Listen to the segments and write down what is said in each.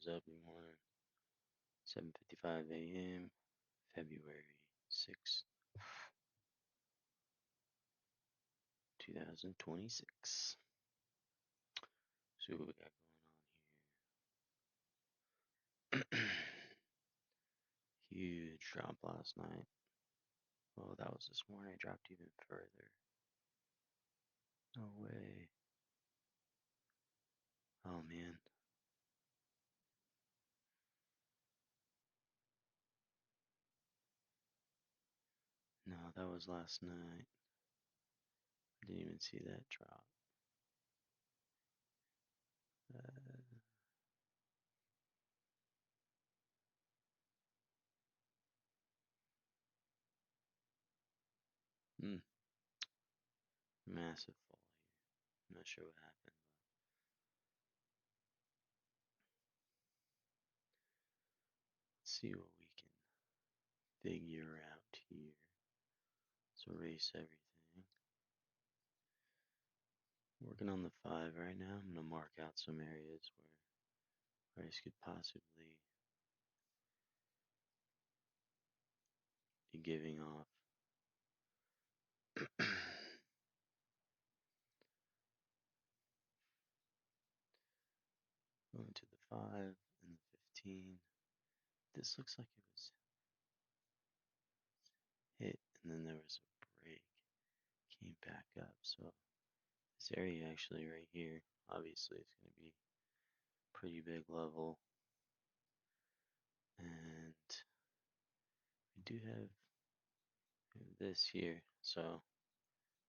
is up? Good morning. 7:55 a.m. February 6th, 2026. See what we got going on here. Huge drop last night. Oh, that was this morning. It dropped even further. No way. Oh man. No, that was last night. Didn't even see that drop. Uh, hmm, Massive fall here. I'm not sure what happened, but let's see what we can figure out here. Let's erase everything. Working on the 5 right now. I'm going to mark out some areas where price could possibly be giving off. Going to the 5 and the 15. This looks like it was hit and then there was a break. Came back up. So this area actually right here, obviously it's going to be pretty big level. And we do have this here. So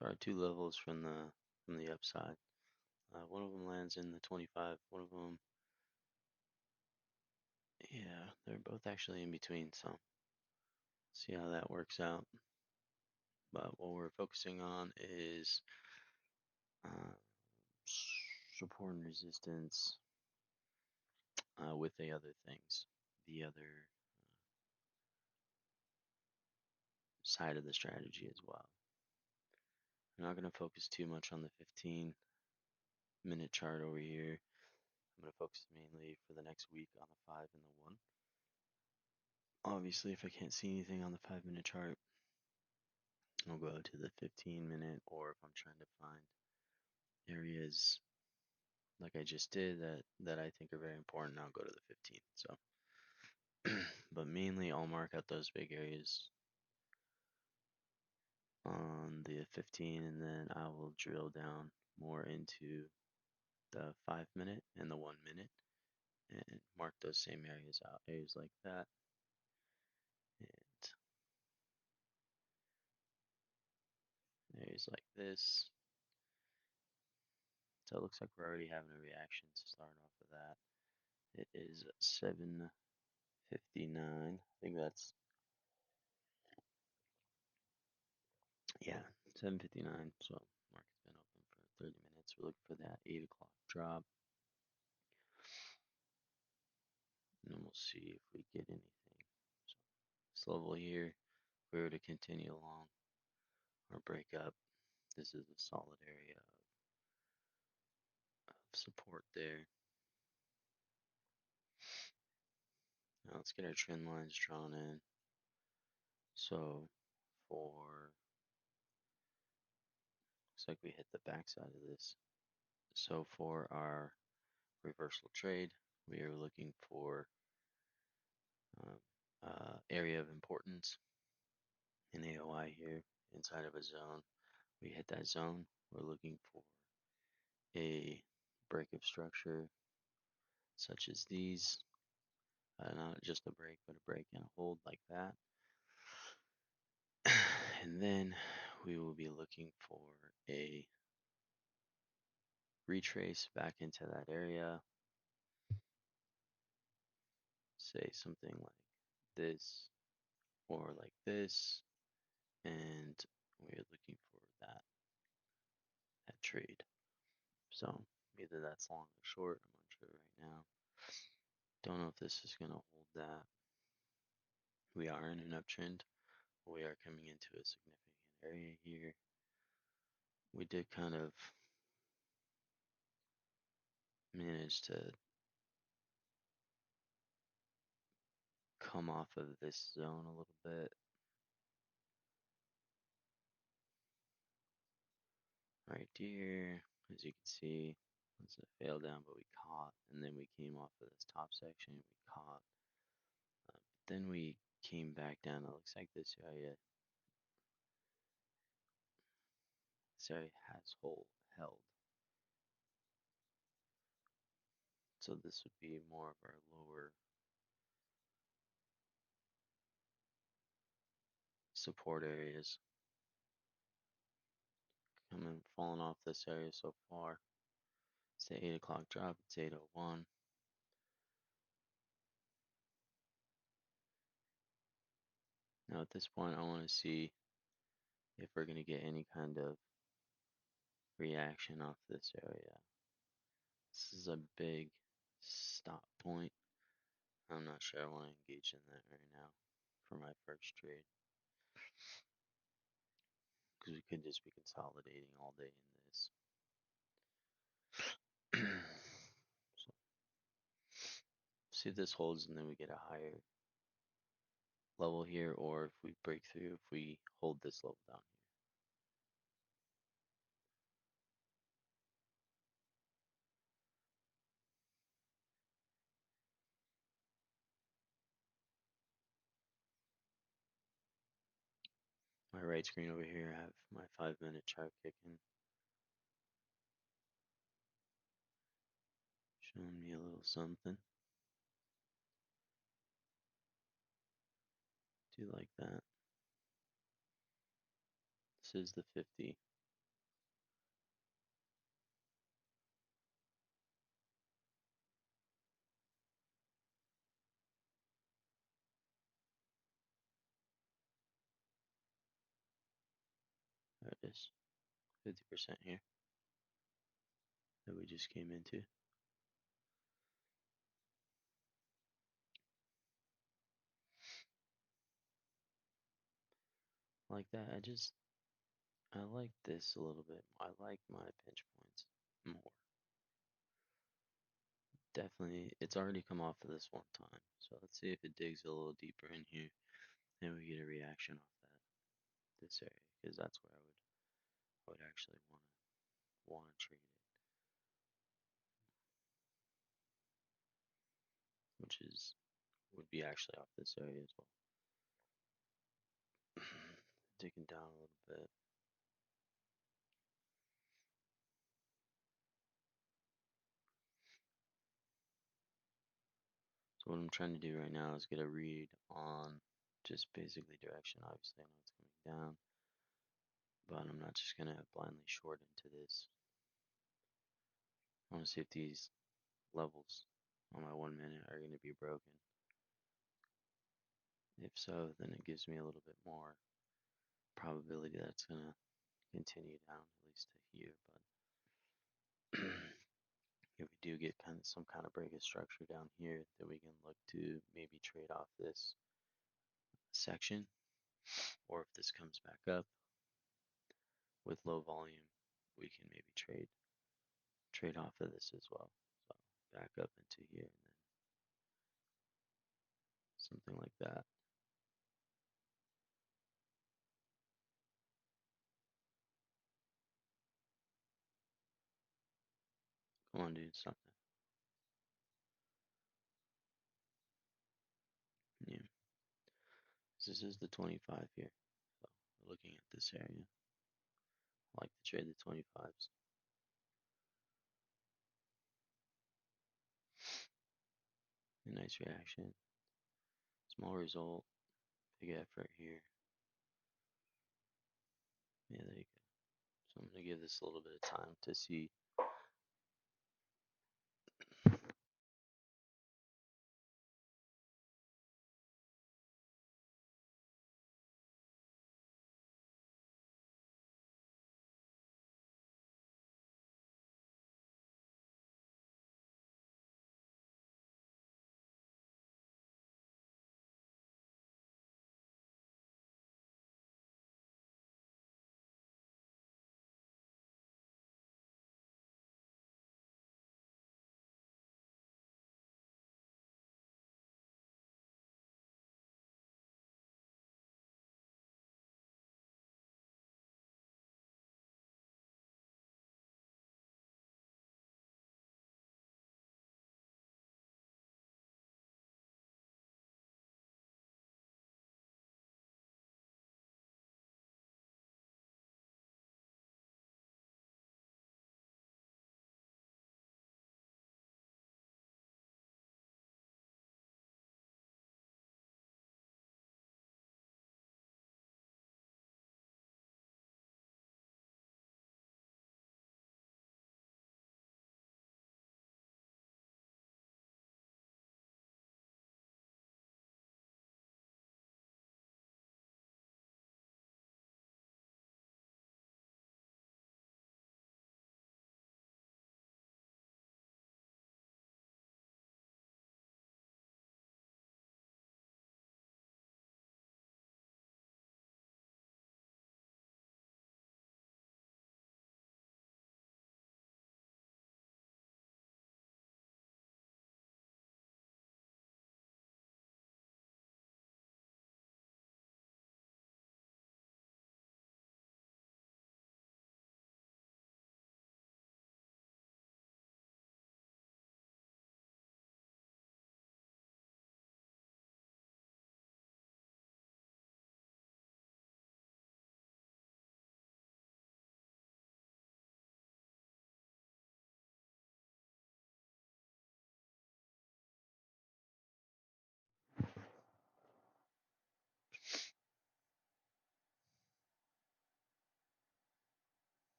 our two levels from the upside. One of them lands in the 25. One of them, yeah, they're both actually in between. So see how that works out. But what we're focusing on is uh, support and resistance with the other things, the other side of the strategy as well. I'm not going to focus too much on the 15-minute chart over here. I'm going to focus mainly for the next week on the 5 and the 1. Obviously, if I can't see anything on the 5-minute chart, I'll go to the 15-minute, or if I'm trying to find areas like I just did that I think are very important, I'll go to the 15. So, but mainly I'll mark out those big areas on the 15, and then I will drill down more into the 5-minute and the 1-minute and mark those same areas out, areas like that, and areas like this. So it looks like we're already having a reaction to start off of that. It is 7:59. I think that's, yeah, 7:59. So market's been open for 30 minutes. We're looking for that 8 o'clock drop, and then we'll see if we get anything. So this level here, if we were to continue along or break up, this is a solid area of support there. Now let's get our trend lines drawn in. So for, looks like we hit the backside of this. So for our reversal trade, we are looking for area of importance in AOI here inside of a zone. We hit that zone. We're looking for a break of structure such as these. Not just a break, but a break and a hold like that. And then we will be looking for a retrace back into that area. Say something like this or like this. And we're looking for that trade. So either that's long or short. I'm unsure right now. Don't know if this is going to hold that. We are in an uptrend. We are coming into a significant area here. We did kind of manage to come off of this zone a little bit. Right here, as you can see, it's a fail down, but we caught, and then we came off of this top section, we caught. Then we came back down. It looks like this area has held. So this would be more of our lower support areas. Falling off this area so far. It's the 8 o'clock drop. It's 8:01. Now at this point, I want to see if we're going to get any kind of reaction off this area. This is a big stop point. I'm not sure I want to engage in that right now for my first trade, because we could just be consolidating all day in this. So see if this holds and then we get a higher level here, or if we break through, if we hold this level down here. My right screen over here, I have my 5-minute chart kicking, showing me a little something. Do you like that? This is the 50. There it is. 50% here that we just came into. Like that. I like this a little bit. I like my pinch points more. Definitely, it's already come off of this one time. So let's see if it digs a little deeper in here and we get a reaction off this area, because that's where I would actually want to trade it, which would be actually off this area as well. Digging down a little bit. So what I'm trying to do right now is get a read on just basically direction. Obviously, I know it's coming down, but I'm not just gonna blindly short into this. I want to see if these levels on my 1 minute are going to be broken. If so, then it gives me a little bit more probability that it's going to continue down at least to here. But if we do get some kind of break of structure down here, then we can look to maybe trade off this section, or if this comes back up with low volume, we can maybe trade off of this as well. So back up into here and then something like that. Come on, dude, stop that. Yeah. This is the 25 here. So looking at this area, I like to trade the 25s. A nice reaction. Small result. Big effort here. Yeah, there you go. So I'm going to give this a little bit of time to see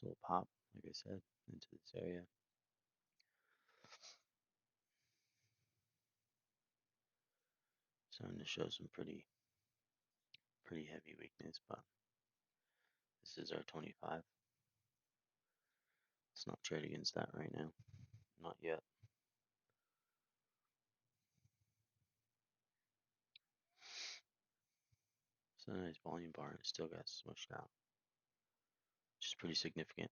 little pop, like I said, into this area. Starting to show some pretty heavy weakness, but this is our 25. Let's not trade against that right now. Not yet. It's a nice volume bar and it still got smushed out. Which is pretty significant.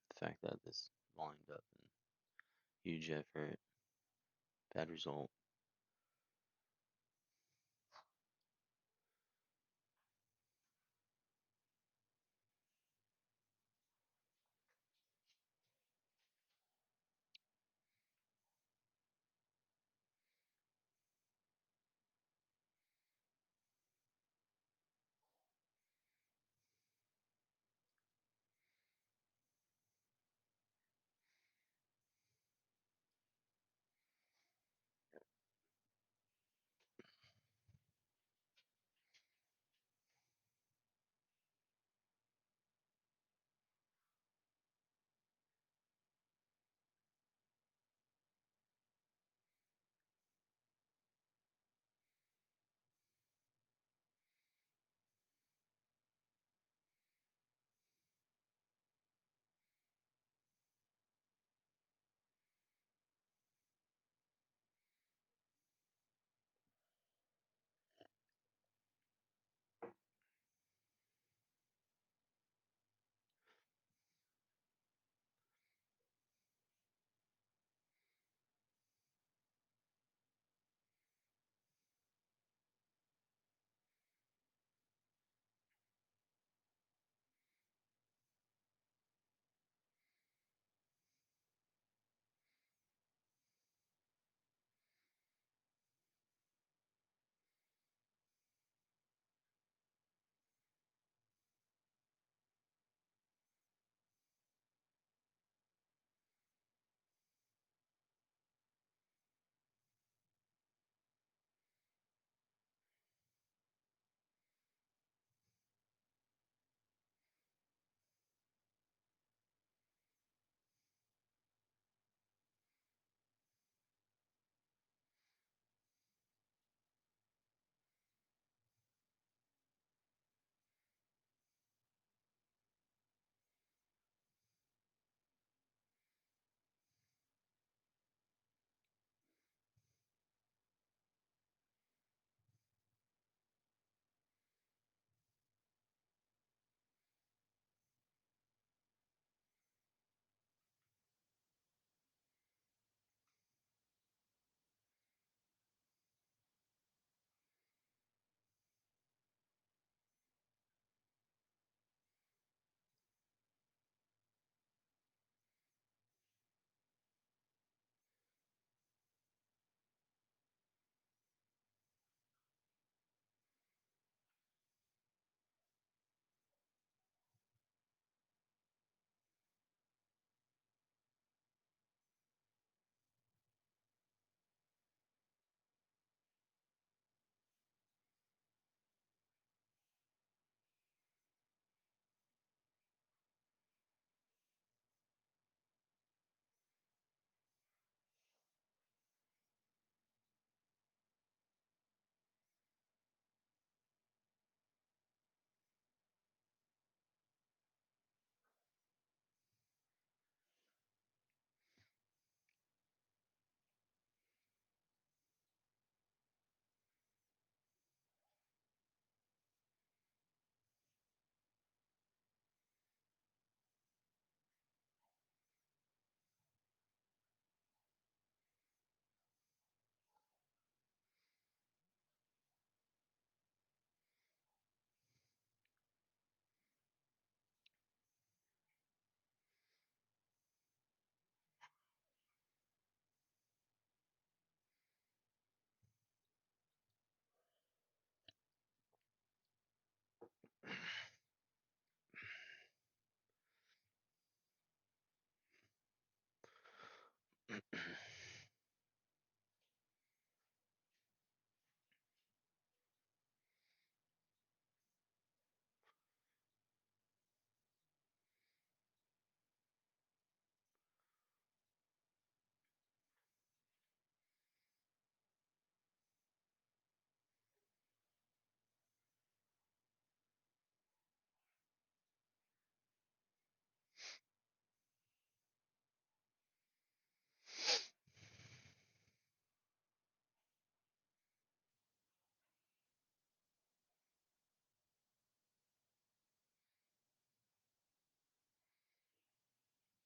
The fact that this volumed up and huge effort, bad result.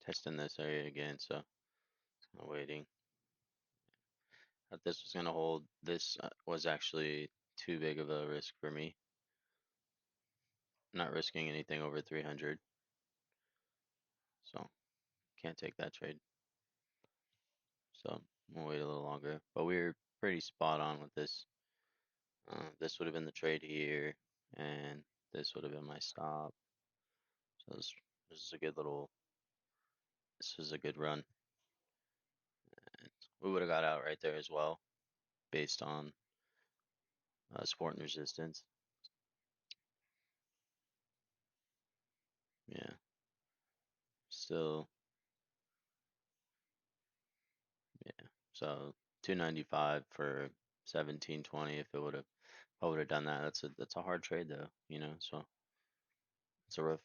testing this area again, so I'm waiting. This was gonna hold. This was actually too big of a risk for me. Not risking anything over 300, so can't take that trade. So we'll wait a little longer. But we were pretty spot on with this. This would have been the trade here, and this would have been my stop. So this is a good little. This was a good run. And we would have got out right there as well, based on support and resistance. Yeah, still, yeah. So 295 for 1720. If it would have, I would have done that. That's a hard trade though, you know. So it's a rough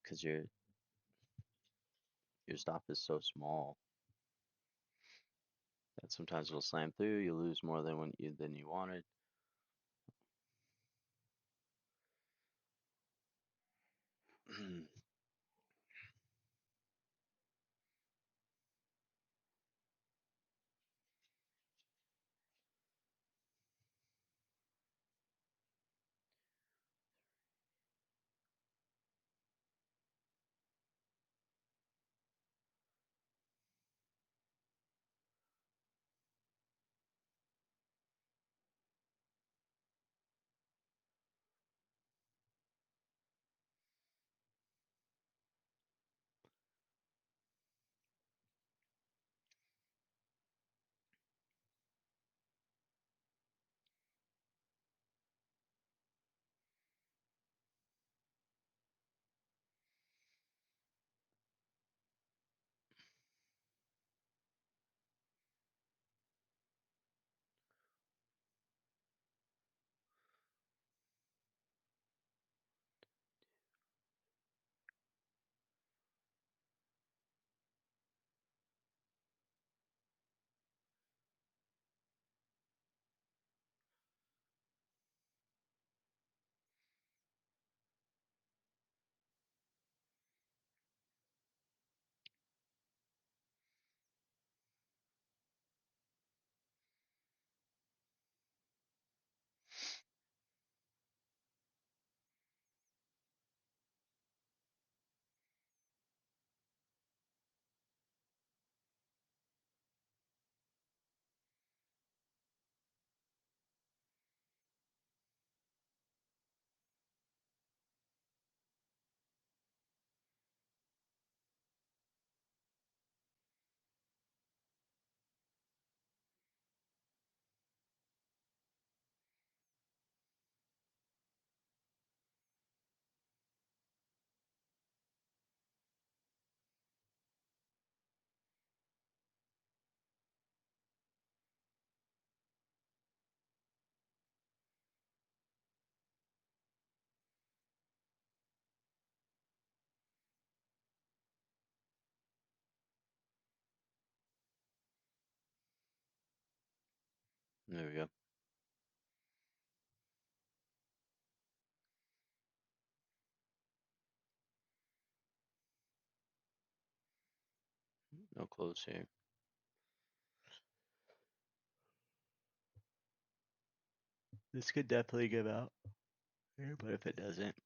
because your stop is so small that sometimes it'll slam through. You lose more than you wanted. There we go. No close here. This could definitely give out here, but if it doesn't,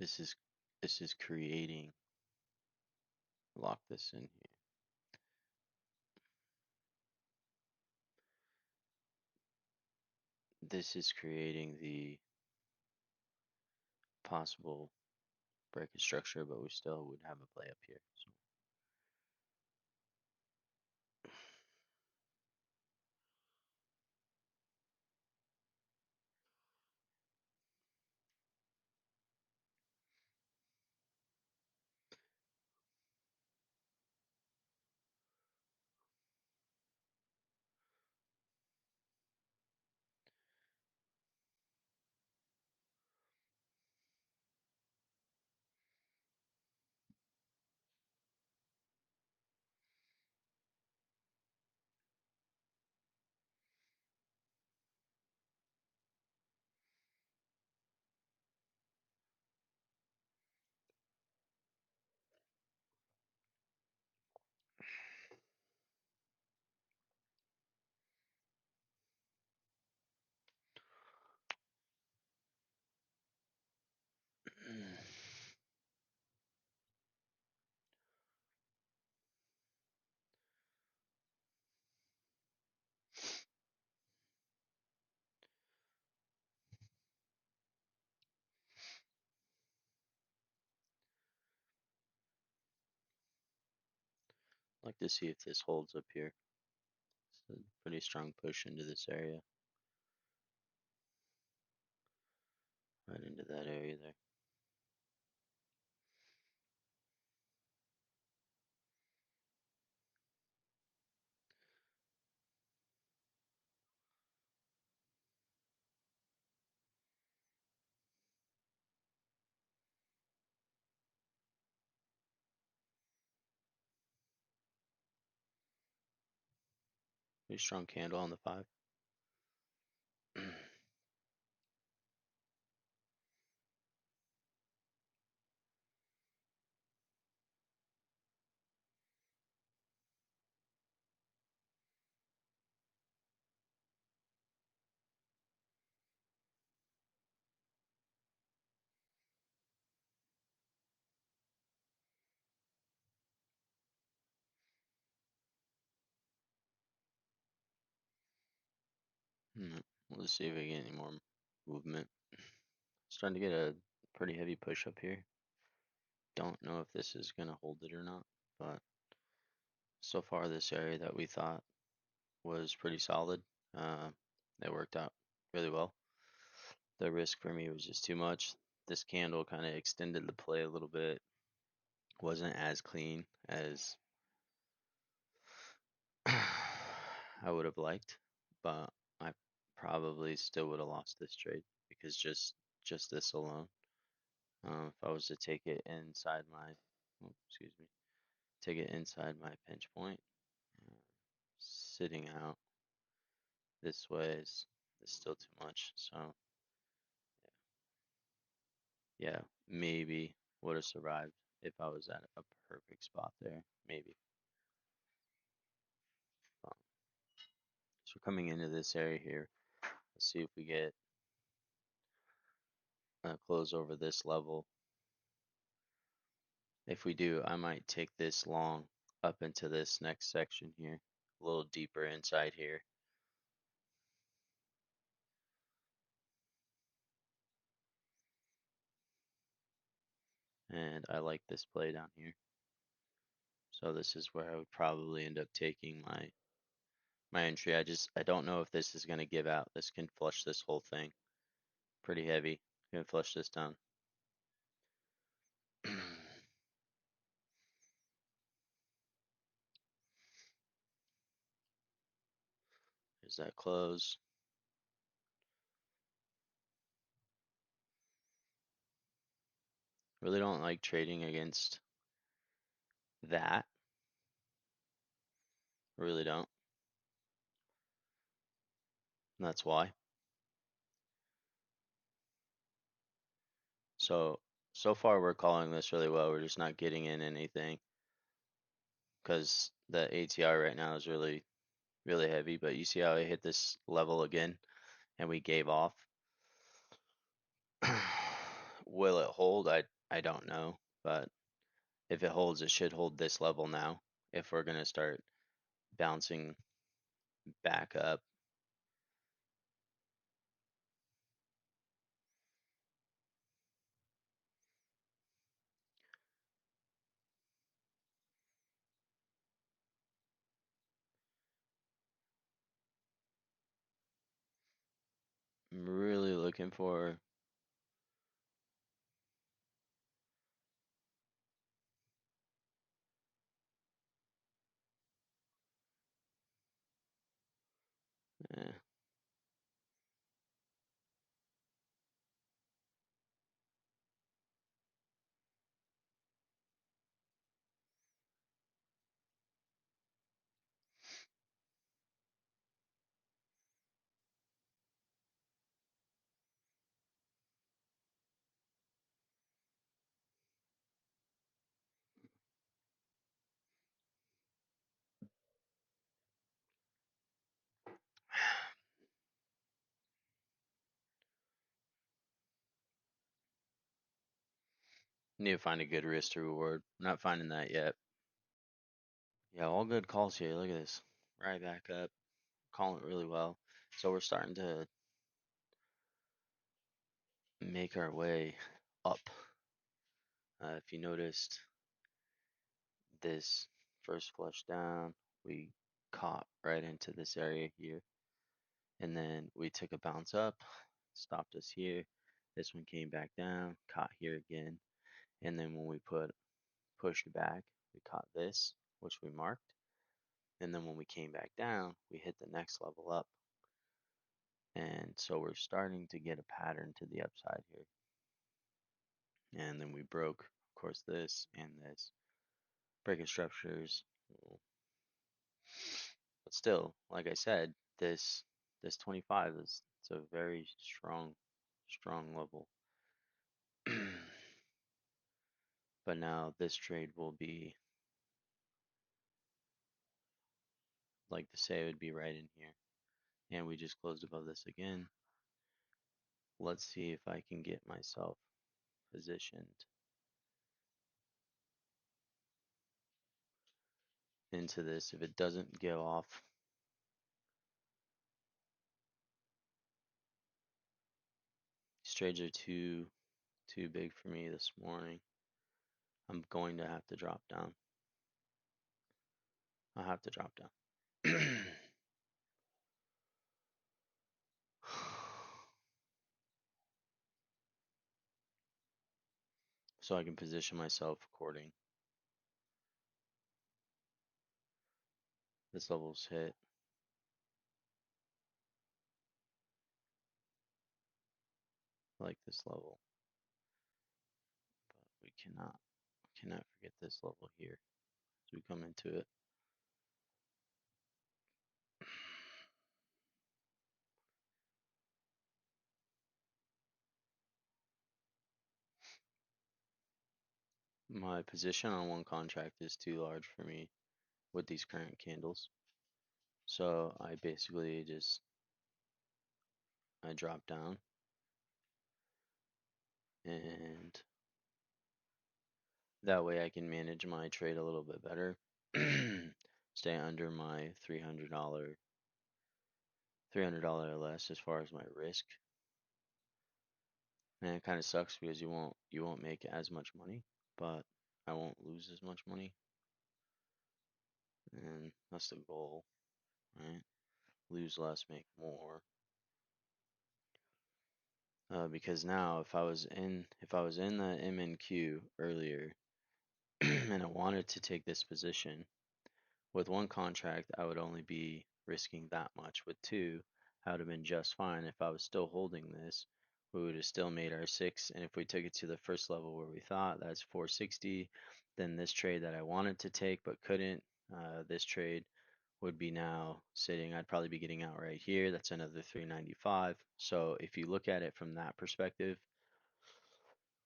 this is this is creating. Lock this in here. This is creating the possible break of structure, but we still would have a play up here. So like to see if this holds up here. It's a pretty strong push into this area, right into that area there. Pretty strong candle on the 5. Let's see if we get any more movement. Starting to get a pretty heavy push up here. Don't know if this is going to hold it or not, but so far this area that we thought was pretty solid, uh, it worked out really well. The risk for me was just too much. This candle kind of extended the play a little bit. Wasn't as clean as I would have liked, but I probably still would have lost this trade because just this alone. If I was to take it inside my, oh, excuse me, take it inside my pinch point, uh, sitting out this way is still too much. So yeah, maybe would have survived if I was at a perfect spot there. Maybe. Um, so coming into this area here, let's see if we get a close over this level. If we do, I might take this long up into this next section here, a little deeper inside here. And I like this play down here. So this is where I would probably end up taking my entry. I don't know if this is going to give out. This can flush this whole thing. Pretty heavy. Gonna flush this down. Is that close? Really don't like trading against that. Really don't. And that's why. So far we're calling this really well. We're just not getting in anything because the ATR right now is really heavy. But you see how it hit this level again and we gave off. Will it hold? I don't know, but if it holds, it should hold this level now. If we're gonna start bouncing back up, I'm really looking for. Eh, Need to find a good risk to reward. Not finding that yet. Yeah, all good calls here. Look at this. Right back up. Calling it really well. So we're starting to make our way up. If you noticed this first flush down, we caught right into this area here, and then we took a bounce up, stopped us here. This one came back down, caught here again, and then when we pushed back, we caught this, which we marked, and then when we came back down, we hit the next level up, and so we're starting to get a pattern to the upside here. And then we broke, of course, this and this breaking structures. But still, like I said, this 25 is it's a very strong level. But now this trade will be like to say it would be right in here. And we just closed above this again. Let's see if I can get myself positioned into this. If it doesn't go off, these trades are too big for me this morning. I'm going to have to drop down. I'll have to drop down. So I can position myself according. This level's hit. I like this level, but we cannot forget this level here as we come into it. My position on one contract is too large for me with these current candles. So I basically I drop down and that way I can manage my trade a little bit better. Stay under my $300 or less as far as my risk. And it kind of sucks because you won't make as much money, but I won't lose as much money. And that's the goal, right? Lose less, make more. Because now if I was in the MNQ earlier and I wanted to take this position, with one contract I would only be risking that much. With two, I would have been just fine. If I was still holding this, we would have still made our six. And if we took it to the first level where we thought, that's 460, then this trade that I wanted to take but couldn't, this trade would be now sitting. I'd probably be getting out right here. That's another 395. So if you look at it from that perspective,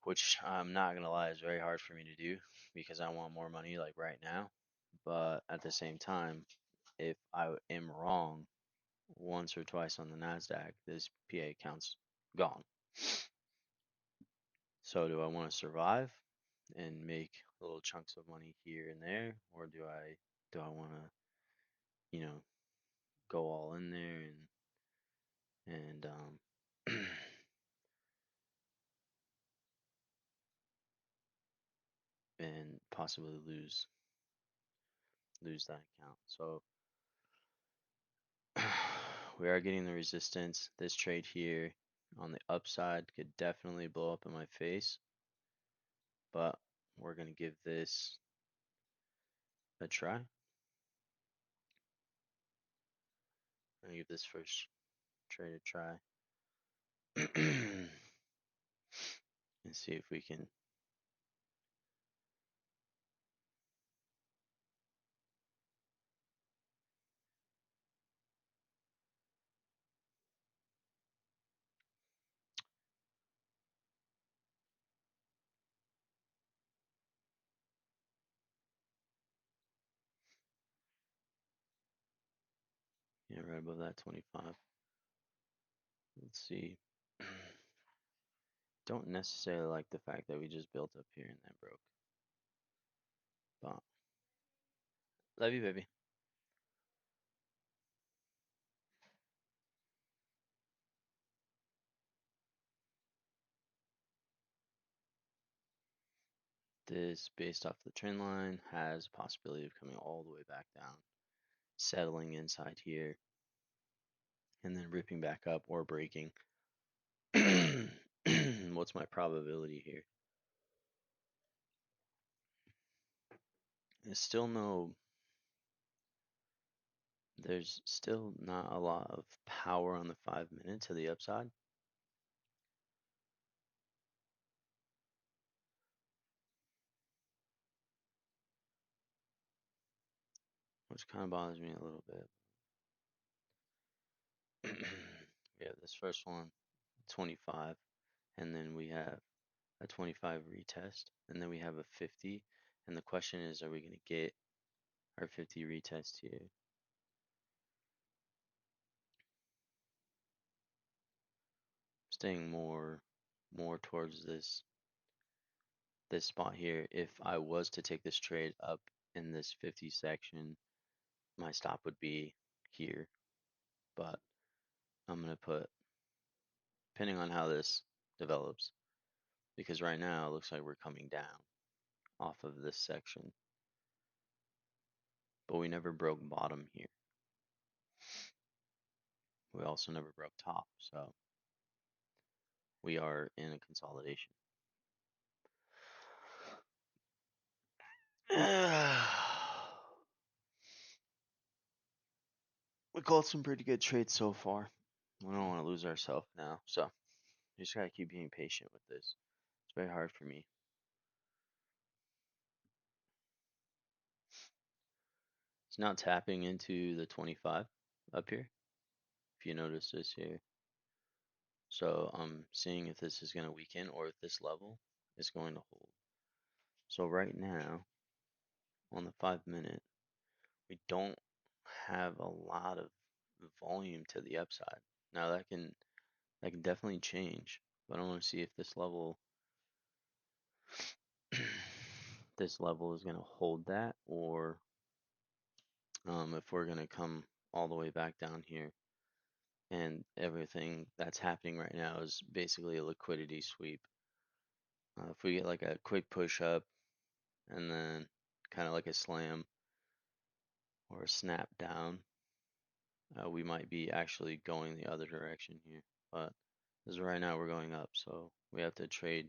which I'm not gonna lie is very hard for me to do because I want more money like right now. But at the same time, if I am wrong once or twice on the NASDAQ, this PA account's gone. So do I want to survive and make little chunks of money here and there, or do I want to, go all in there and and possibly lose that account. So we are getting the resistance. This trade here on the upside could definitely blow up in my face, but we're gonna give this a try. I'm gonna give this first trade a try and see if we can. Yeah, right above that 25. Let's see. Don't necessarily like the fact that we just built up here and then broke. But love you, baby. this based off the trend line has a possibility of coming all the way back down, settling inside here, and then ripping back up or breaking. What's my probability here? There's still no, there's still not a lot of power on the 5 minute to the upside. Which kind of bothers me a little bit. We have this first one, 25, and then we have a 25 retest, and then we have a 50. And the question is, are we going to get our 50 retest here? Staying more towards this spot here. If I was to take this trade up in this 50 section, my stop would be here. But I'm going to put, depending on how this develops, because right now it looks like we're coming down off of this section, but we never broke bottom here. We also never broke top, so we are in a consolidation. We called some pretty good trades so far. We don't want to lose ourselves now, so you just gotta keep being patient with this. It's very hard for me. It's now tapping into the 25 up here, if you notice this here. So I'm seeing if this is going to weaken or if this level is going to hold. So right now, on the 5 minute, we don't have a lot of volume to the upside. Now that can definitely change, but I want to see if this level this level is going to hold that, or if we're going to come all the way back down here. And everything that's happening right now is basically a liquidity sweep. If we get like a quick push up and then kind of like a slam or a snap down, we might be actually going the other direction here. But as of right now, we're going up, so we have to trade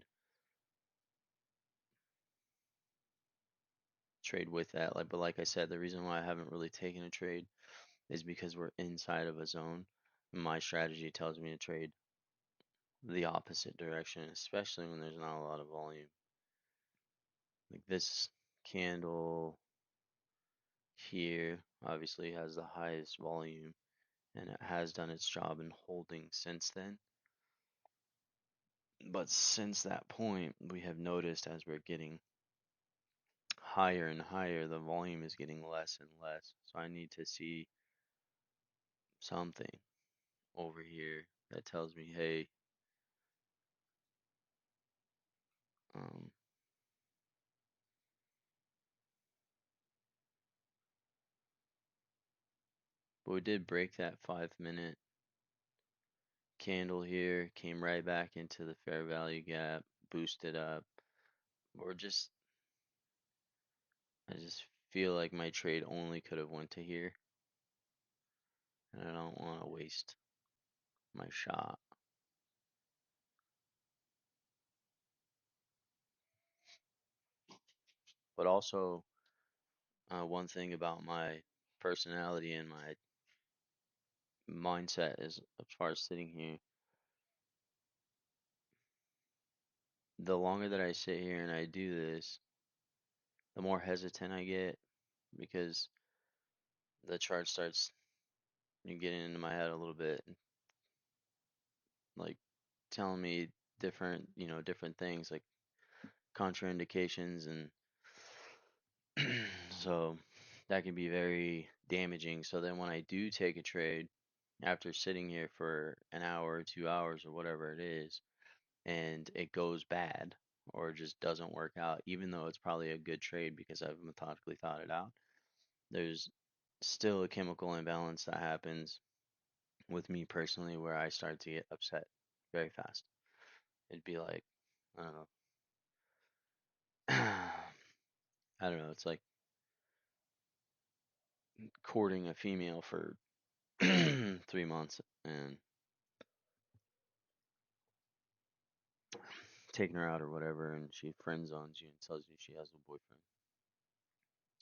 with that. But like I said, the reason why I haven't really taken a trade is because we're inside of a zone. My strategy tells me to trade the opposite direction, especially when there's not a lot of volume. Like this candle here obviously has the highest volume, and it has done its job in holding since then. But since that point, we have noticed as we're getting higher and higher, the volume is getting less and less. So I need to see something over here that tells me, hey, um, but we did break that 5 minute candle here, came right back into the fair value gap, boosted up. We're just, I just feel like my trade only could have went to here, and I don't want to waste my shot. But also, one thing about my personality and my mindset is, as far as sitting here, the longer that I sit here and I do this, the more hesitant I get because the chart starts getting into my head a little bit, like telling me different things like contraindications, and so that can be very damaging. So then when I do take a trade after sitting here for an hour or 2 hours or whatever it is, and it goes bad or just doesn't work out, even though it's probably a good trade because I've methodically thought it out, there's still a chemical imbalance that happens with me personally where I start to get upset very fast. It'd be like, I don't know, I don't know. It's like courting a female for 3 months and taking her out or whatever, and she friend zones you and tells you she has a boyfriend.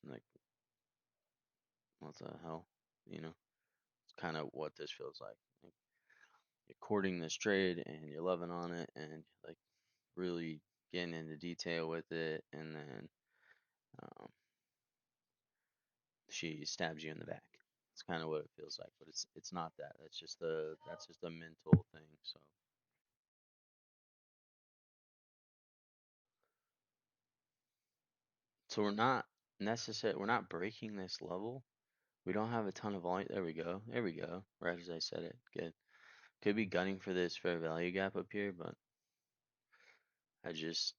Like, what the hell? You know, it's kind of what this feels like you're courting this trade and you're loving on it and like really getting into detail with it, and then um, she stabs you in the back. It's kind of what it feels like, but it's not that. That's just a mental thing. So we're not we're not breaking this level. We don't have a ton of volume. There we go. There we go. Right as I said it. Good. Could be gunning for this fair value gap up here, but I just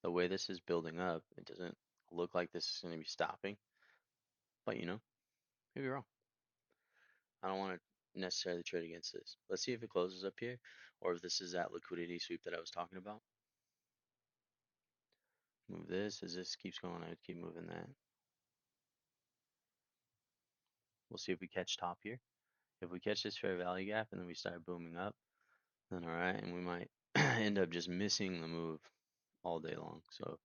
the way this is building up, it doesn't look like this is going to be stopping. But maybe wrong. I don't want to necessarily trade against this. Let's see if it closes up here, or if this is that liquidity sweep that I was talking about. Move this. As this keeps going, I would keep moving that. We'll see if we catch top here. If we catch this fair value gap and then we start booming up, then all right, and we might end up just missing the move all day long. So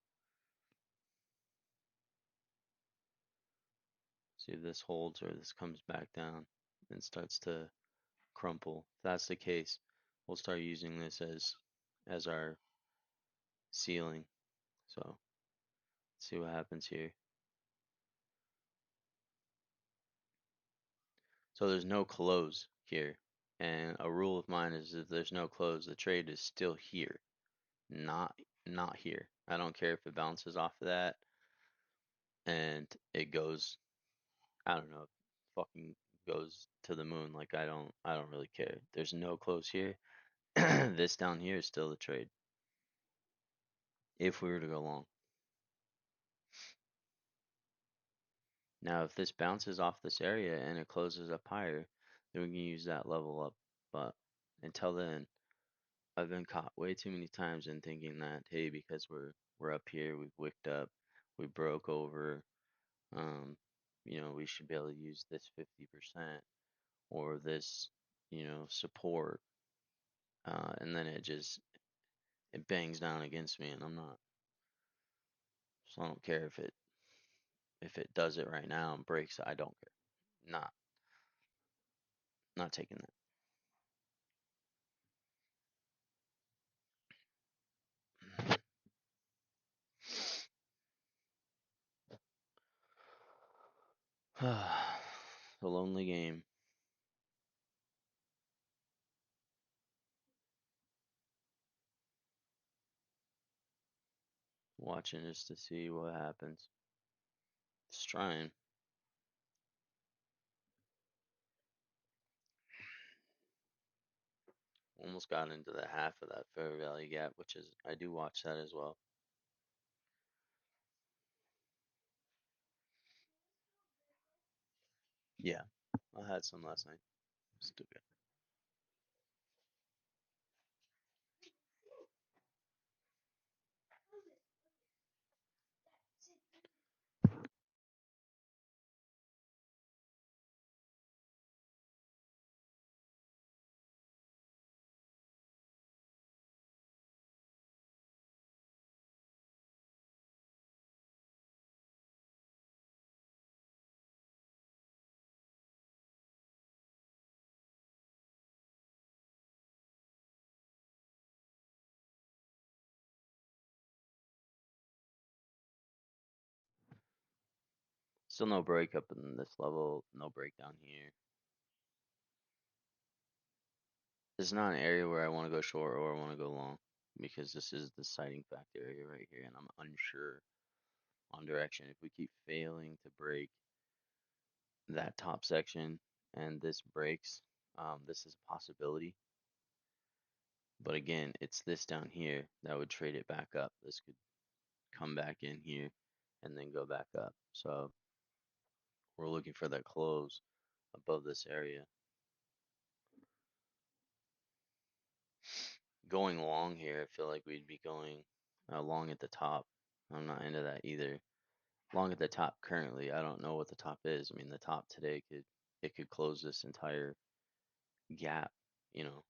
see if this holds or this comes back down and starts to crumple. If that's the case, we'll start using this as our ceiling. So let's see what happens here. So there's no close here. And a rule of mine is if there's no close, the trade is still here, not not here. I don't care if it bounces off of that and it goes, I don't know, fucking goes to the moon. Like I don't really care. There's no close here. This down here is still the trade. If we were to go long. Now if this bounces off this area and it closes up higher, then we can use that level up. But until then, I've been caught way too many times in thinking that, hey, because we're up here, we've wicked up, we broke over, um, we should be able to use this 50% or this, support, and then it bangs down against me, and I'm not. So I don't care if it does it right now and breaks. I don't care. Not not taking that. The lonely game. Watching just to see what happens. Just trying. Almost got into the half of that fair value gap, which is I do watch that as well. Yeah, I had some last night. Still good. Still no break up in this level, no breakdown here. This is not an area where I want to go short or I want to go long because this is the sighting factor area right here, and I'm unsure on direction. If we keep failing to break that top section and this breaks, this is a possibility. But again, it's this down here that would trade it back up. This could come back in here and then go back up. So we're looking for that close above this area. Going long here, I feel like we'd be going long at the top. I'm not into that either. Long at the top currently, I don't know what the top is. I mean, the top today could close this entire gap. You know,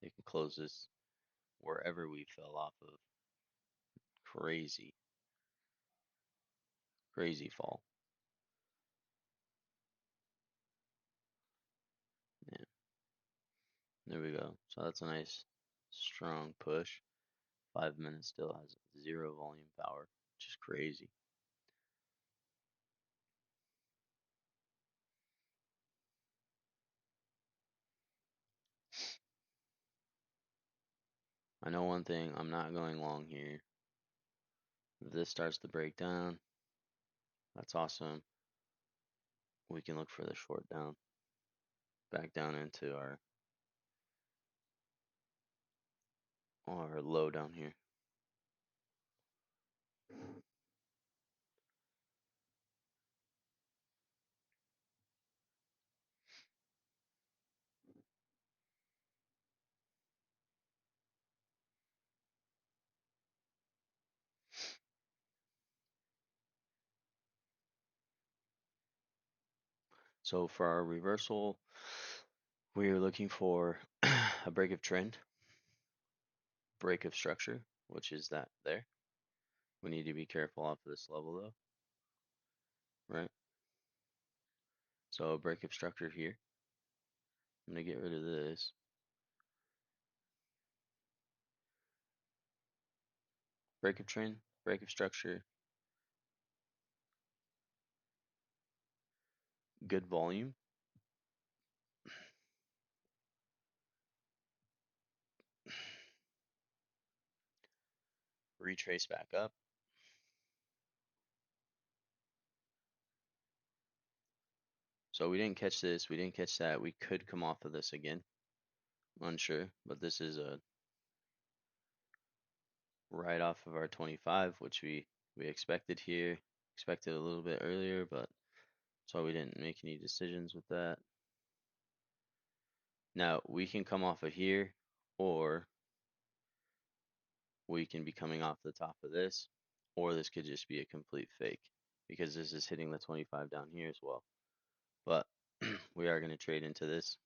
it could close this wherever we fell off of. Crazy, crazy fall. Yeah, there we go. So that's a nice strong push. 5 minutes still has zero volume power, which is crazy. I know one thing, I'm not going long here. If this starts to break down, that's awesome. We can look for the short down. Back down into our low down here. So for our reversal, we are looking for a break of trend, break of structure, which is that there. We need to be careful off of this level though, right? So a break of structure here. I'm gonna get rid of this. Break of trend, break of structure, good volume. Retrace back up. So we didn't catch this, we didn't catch that. We could come off of this again. Unsure, but this is a right off of our 25, which we expected here. Expected a little bit earlier, but so we didn't make any decisions with that. Now we can come off of here, or we can be coming off the top of this, or this could just be a complete fake because this is hitting the 25 down here as well. But we are going to trade into this.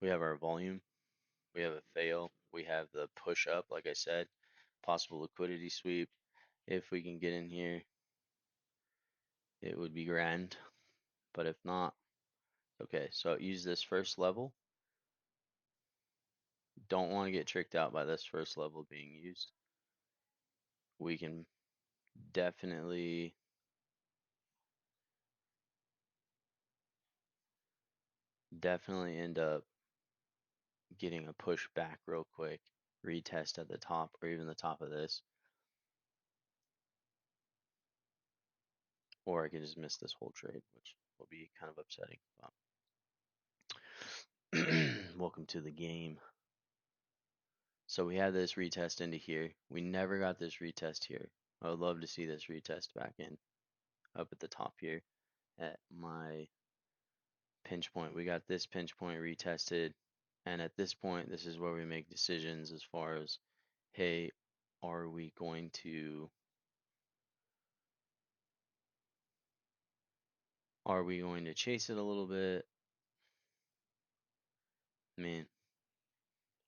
We have our volume, we have a fail, we have the push up, like I said, possible liquidity sweep. If we can get in here, it would be grand. But if not, okay, so use this first level. Don't want to get tricked out by this first level being used. We can definitely end up getting a push back real quick, retest at the top or even the top of this, or I could just miss this whole trade, which will be kind of upsetting. Welcome to the game. So we had this retest into here. We never got this retest here. I would love to see this retest back in up at the top here at my pinch point. We got this pinch point retested, and at this point, this is where we make decisions as far as, hey, are we going to chase it a little bit? I mean,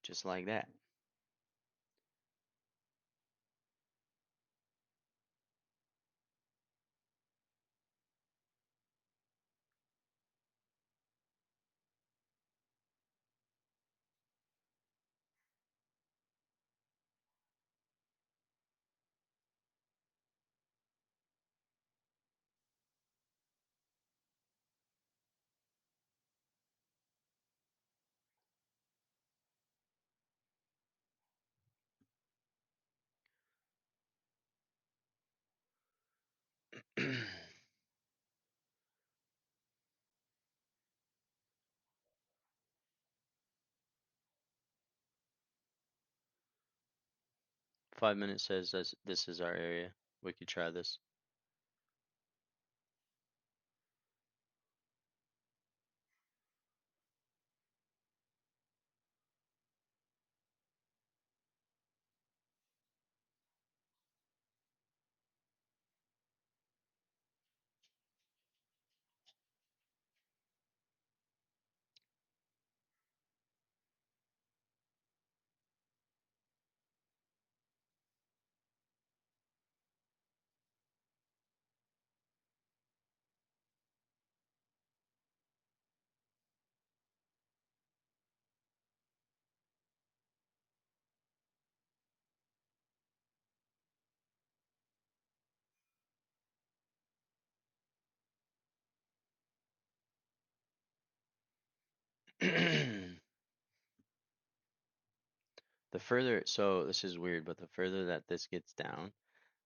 just like that. Five-minute says this is our area. We could try this. The further, so this is weird, but the further that this gets down,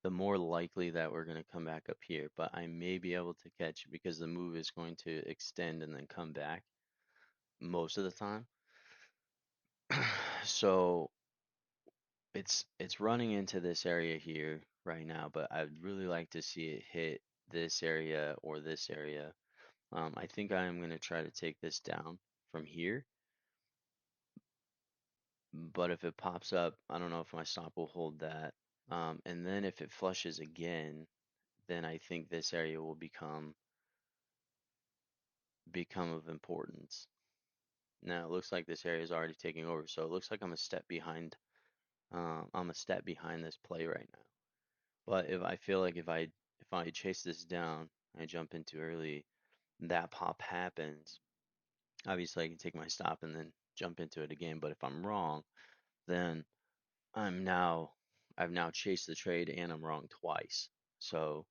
the more likely that we're going to come back up here. But I may be able to catch it because the move is going to extend and then come back most of the time. So it's running into this area here right now, but I'd really like to see it hit this area or this area. I think I am going to try to take this down from here, but if it pops up, I don't know if my stop will hold that. And then if it flushes again, then I think this area will become of importance. Now it looks like this area is already taking over, so it looks like I'm a step behind. I'm a step behind this play right now. But if I feel like if I chase this down, I jump in too early, that pop happens. Obviously, I can take my stop and then jump into it again. But if I'm wrong, then I'm now I've now chased the trade and I'm wrong twice. So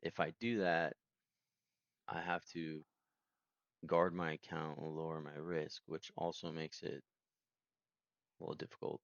if I do that, I have to guard my account and lower my risk, which also makes it a little difficult.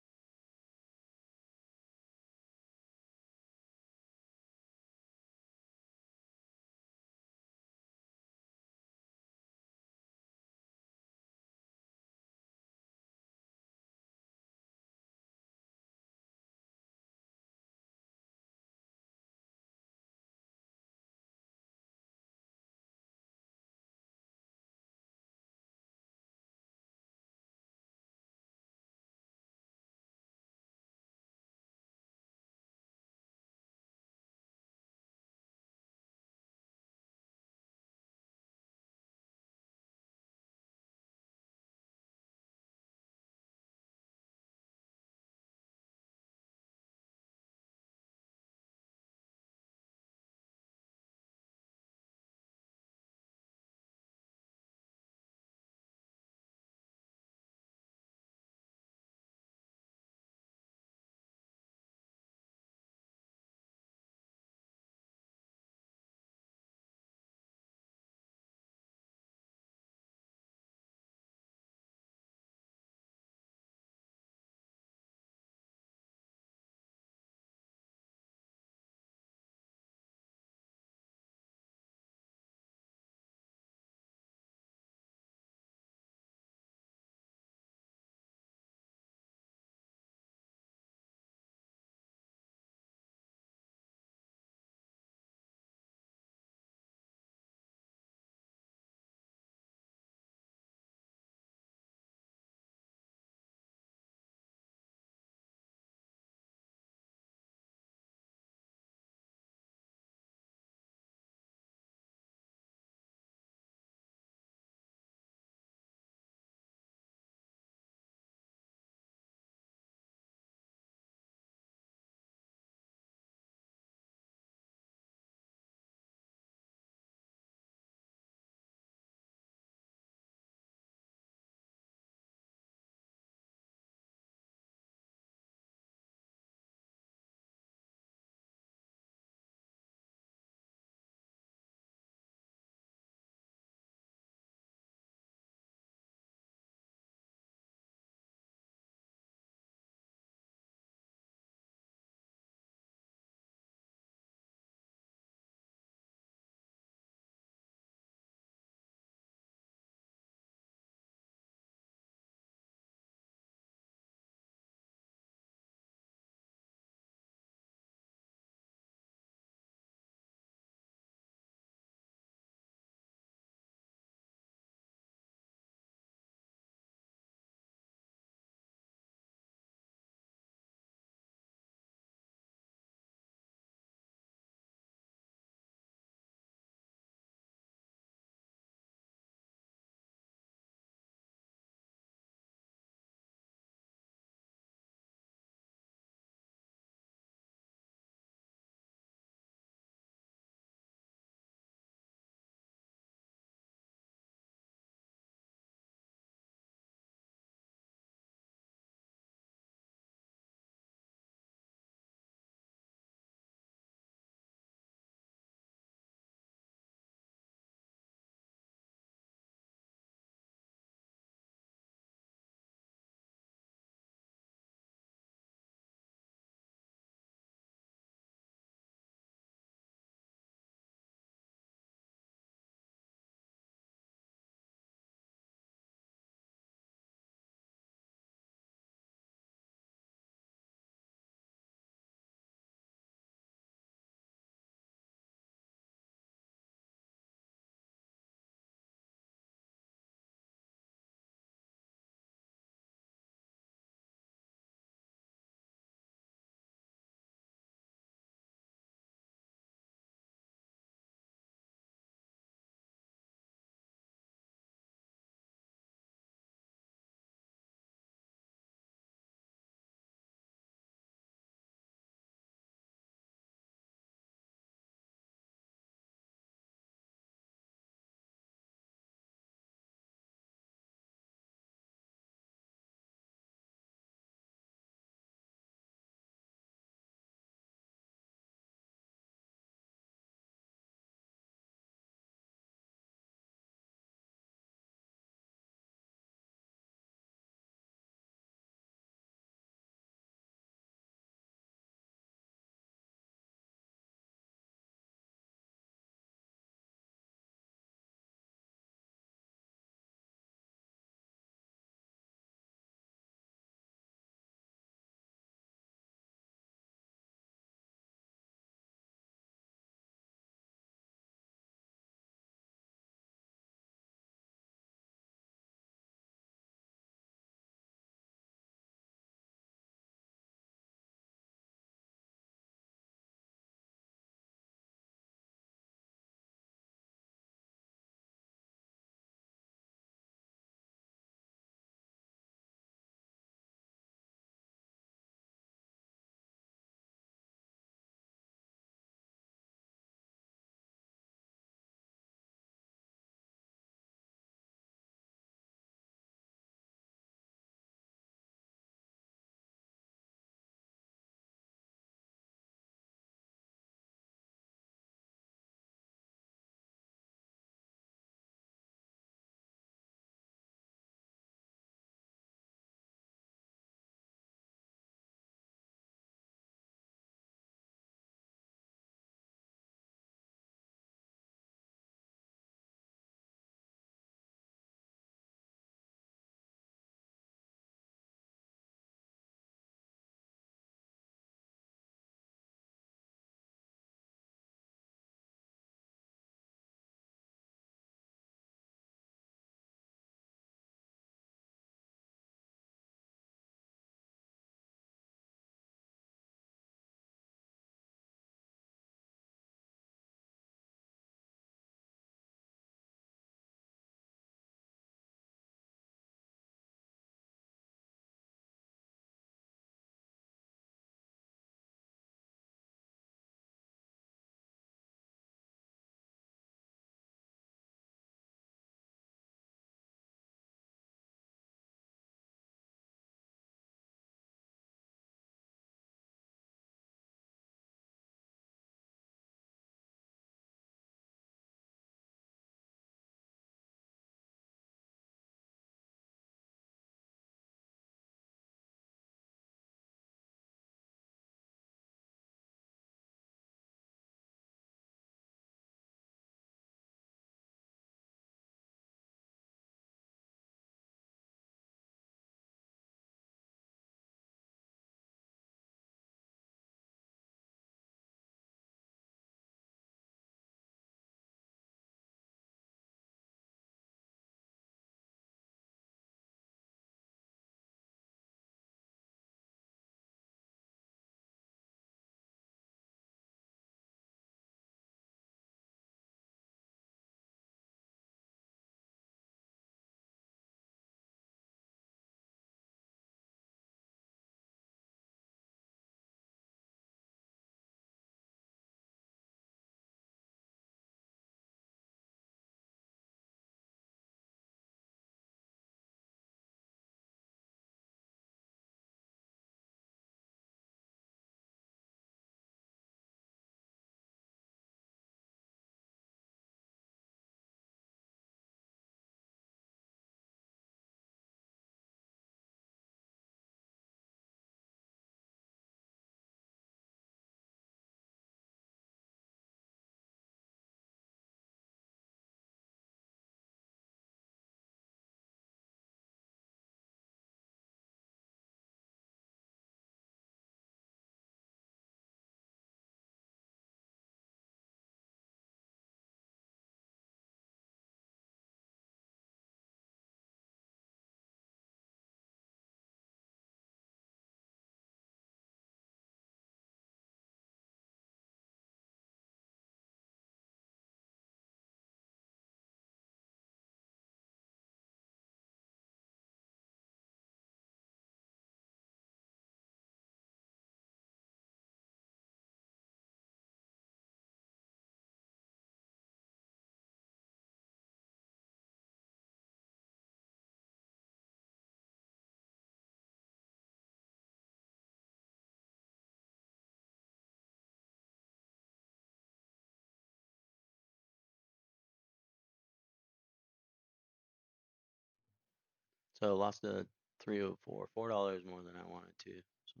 So I lost a 304, $4 more than I wanted to. So,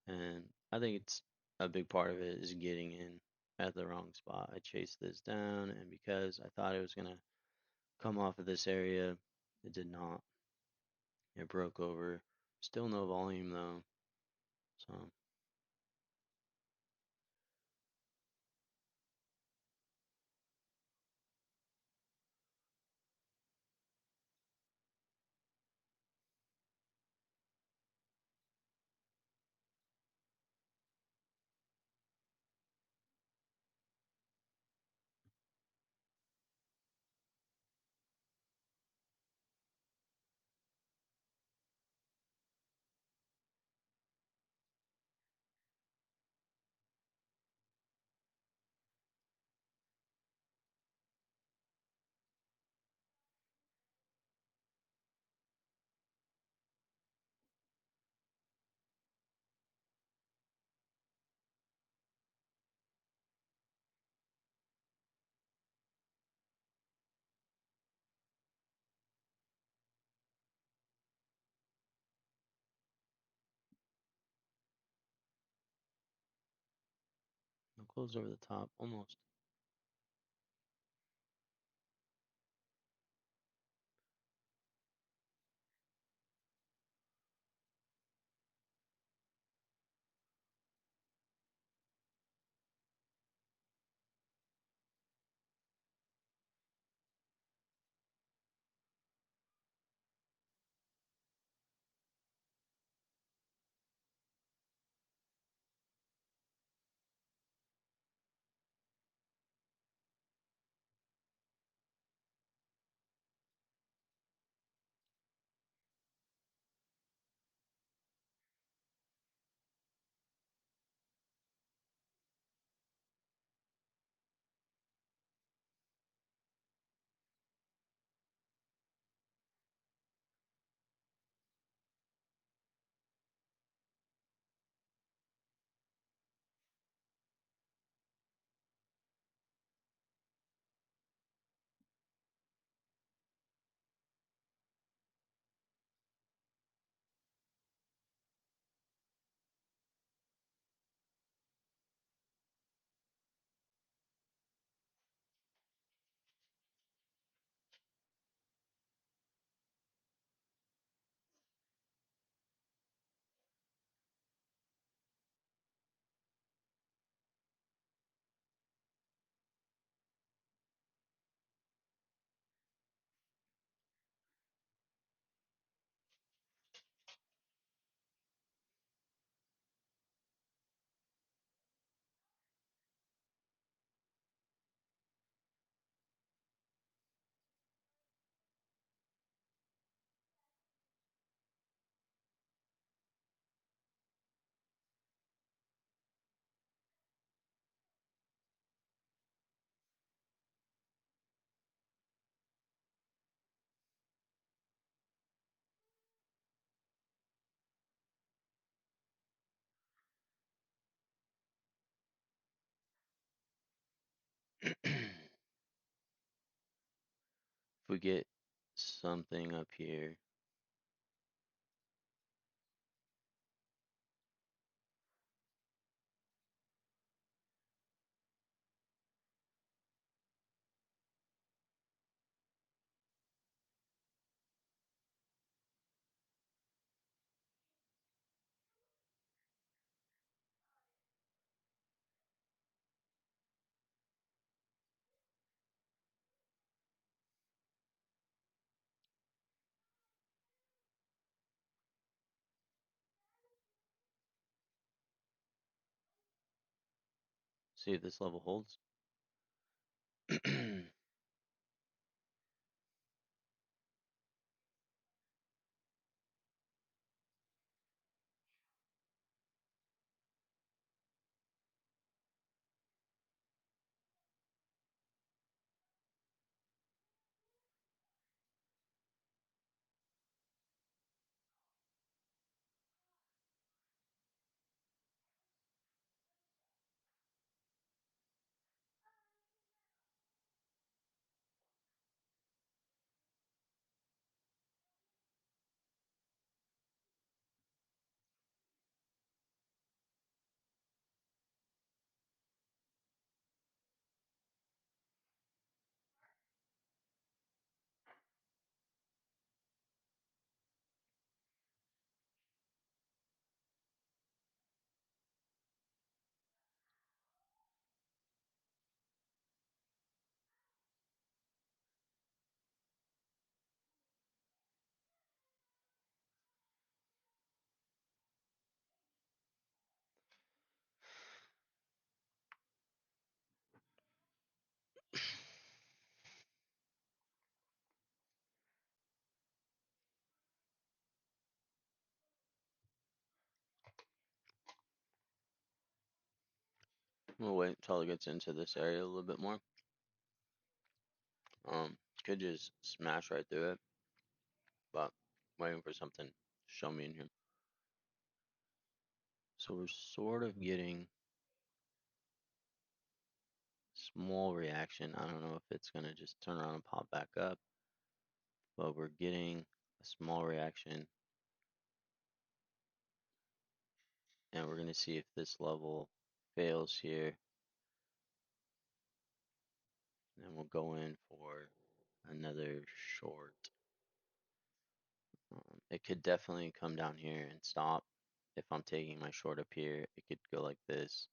and I think it's a big part of it is getting in at the wrong spot. I chased this down, and because I thought it was gonna come off of this area, it did not. It broke over. Still no volume though. So I'll close over the top almost. If we get something up here, see if this level holds. We'll wait until it gets into this area a little bit more. Could just smash right through it, but waiting for something to show me in here. So we're sort of getting small reaction. I don't know if it's gonna just turn around and pop back up, but we're getting a small reaction, and we're gonna see if this level fails here, and we'll go in for another short. It could definitely come down here and stop. If I'm taking my short up here, it could go like this.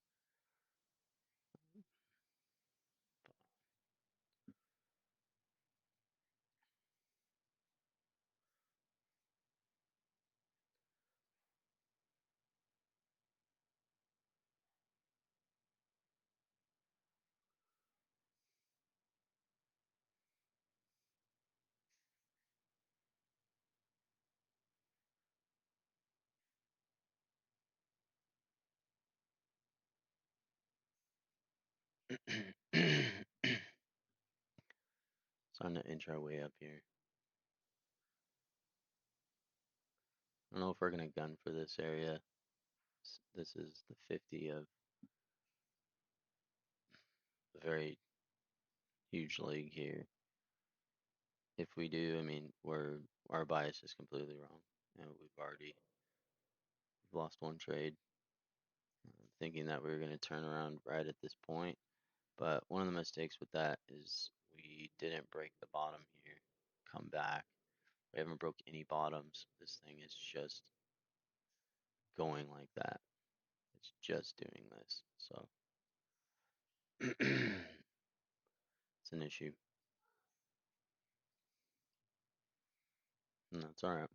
Starting to inch our way up here. I don't know if we're gonna gun for this area. This is the 50 of a very huge league here. If we do, I mean, our bias is completely wrong, and we've lost one trade, thinking that we were going to turn around right at this point. But one of the mistakes with that is we didn't break the bottom here, come back. We haven't broke any bottoms. This thing is just going like that. It's just doing this. So it's an issue. And that's all right.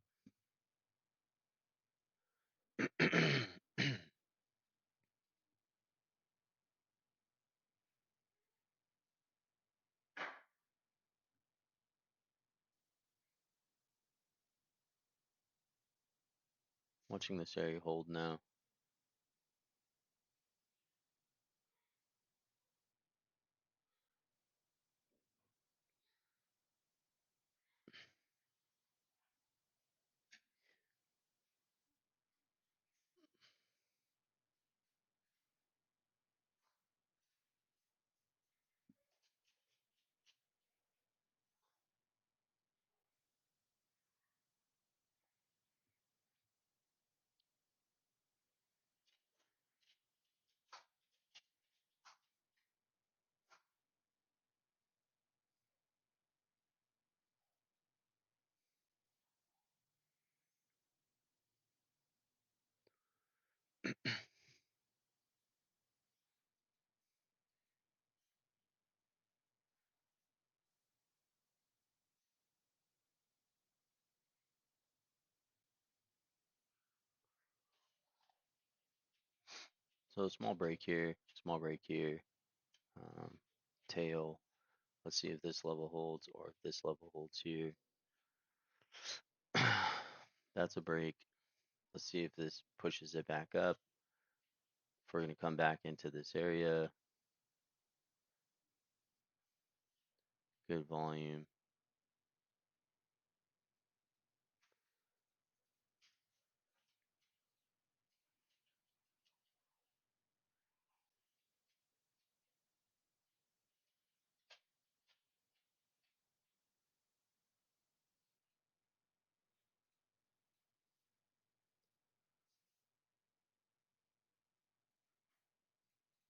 Watching this area hold now. So small break here, small break here. Um, tail. Let's see if this level holds or if this level holds here. That's a break. Let's see if this pushes it back up. If we're going to come back into this area, good volume.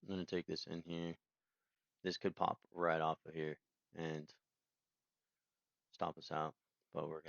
I'm going to take this in here. This could pop right off of here and stop us out, but we're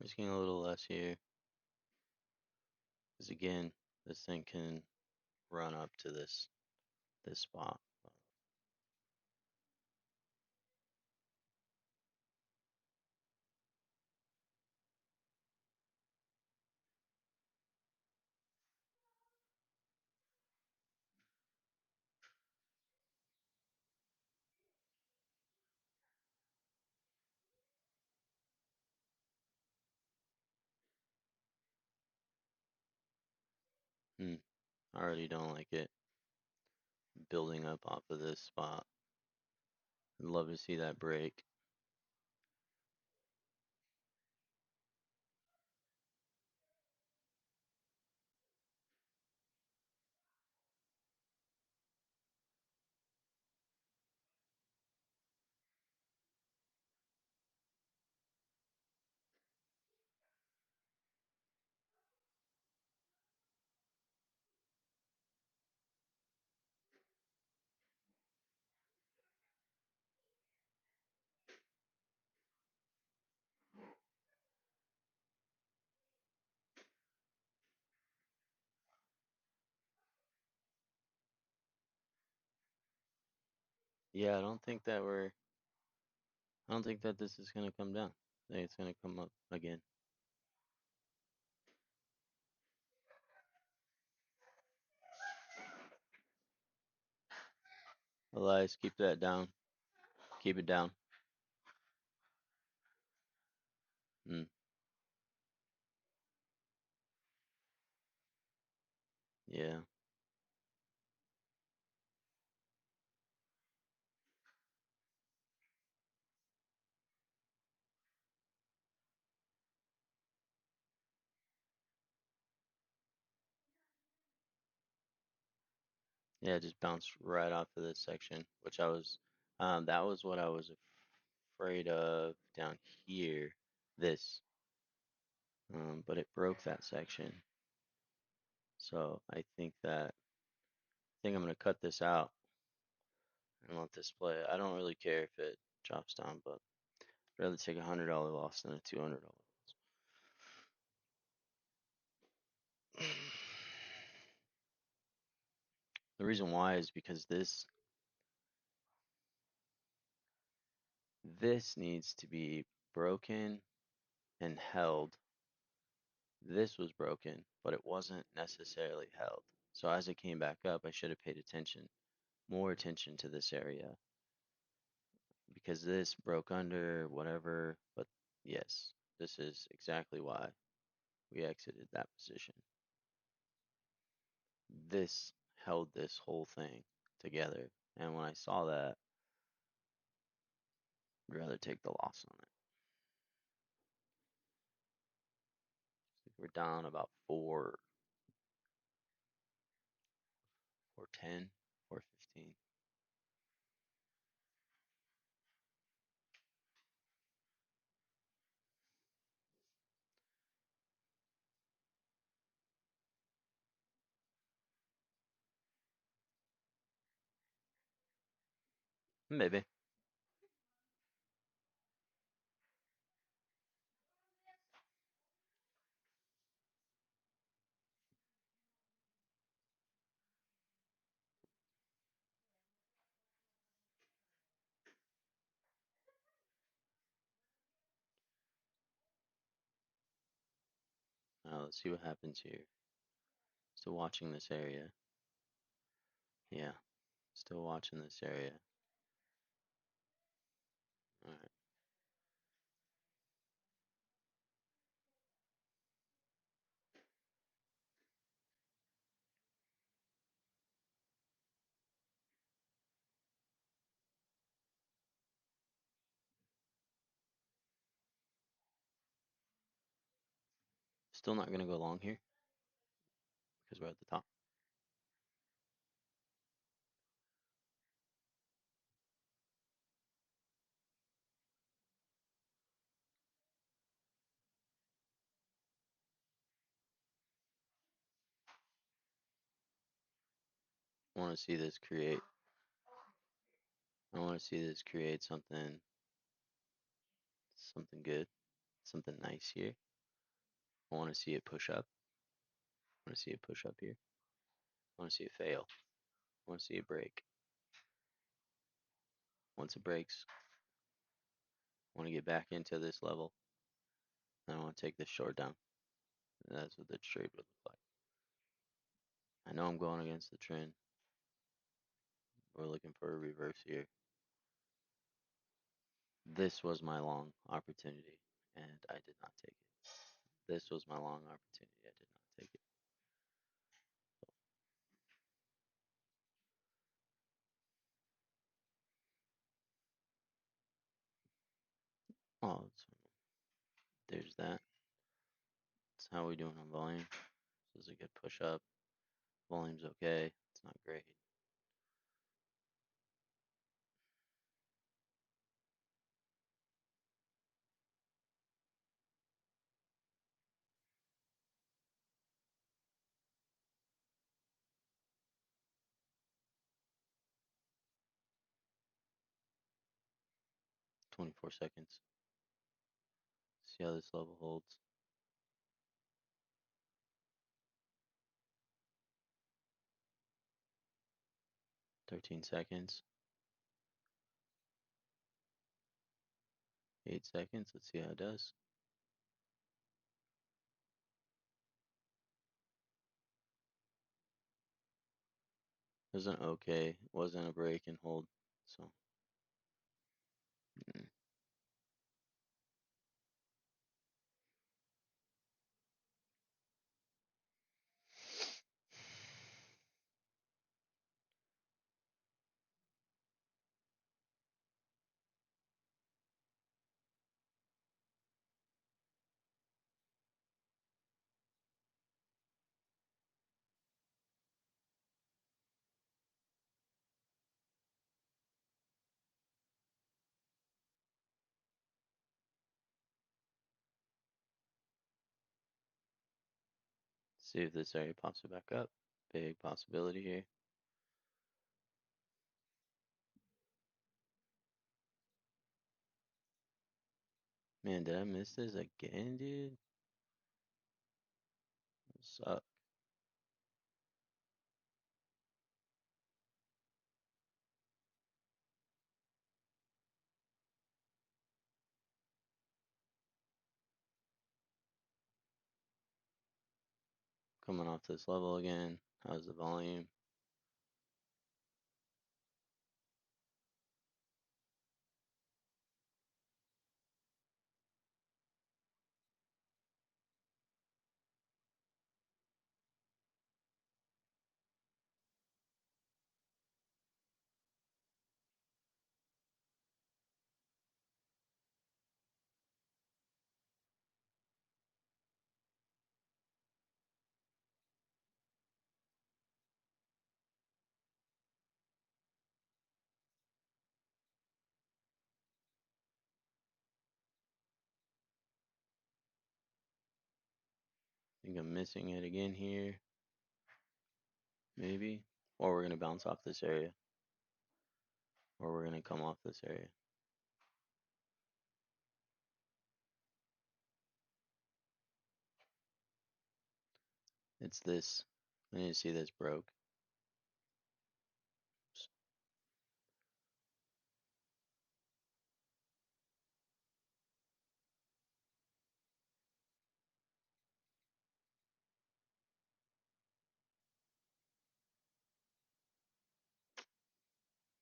Risking a little less here. Because again, this thing can run up to this spot. Hmm. I already don't like it building up off of this spot. I'd love to see that break. Yeah, I don't think that this is gonna come down. I think it's gonna come up again. Elias, keep that down. Keep it down. Mm, yeah. Yeah, just bounced right off of this section, which that was what I was afraid of down here. This, but it broke that section. So I think I'm gonna cut this out and let this play. I don't really care if it drops down, but I'd rather take $100 loss than a $200 loss. The reason why is because this needs to be broken and held. This was broken, but it wasn't necessarily held. So as it came back up, I should have paid more attention to this area because this broke under, whatever. But yes, this is exactly why we exited that position. This held this whole thing together. And when I saw that, I'd rather take the loss on it. We're down about 410, 415. Maybe. Let's see what happens here. Still watching this area. Yeah, still watching this area. Alright. Still not gonna go long here because we're at the top. I want to see this create. I want to see this create something good, something nice here. I want to see it push up. I want to see it push up here. I want to see it fail. I want to see it break. Once it breaks, I want to get back into this level. And I want to take this short down. And that's what the trade would look like. I know I'm going against the trend. We're looking for a reverse here. This was my long opportunity, and I did not take it. This was my long opportunity. I did not take it. Oh, there's that. That's how we doing on volume. This is a good push up. Volume's okay. It's not great. – 24 seconds. See how this level holds. 13 seconds. 8 seconds. Let's see how it does. It was an okay. It wasn't a break and hold. So. Mm. See if this area pops it back up. Big possibility here. Man, did I miss this again, dude? Suck. Coming off this level again. How's the volume? I think I'm missing it again here. Maybe. Or we're going to bounce off this area. Or we're going to come off this area. It's this. I need to see this broke.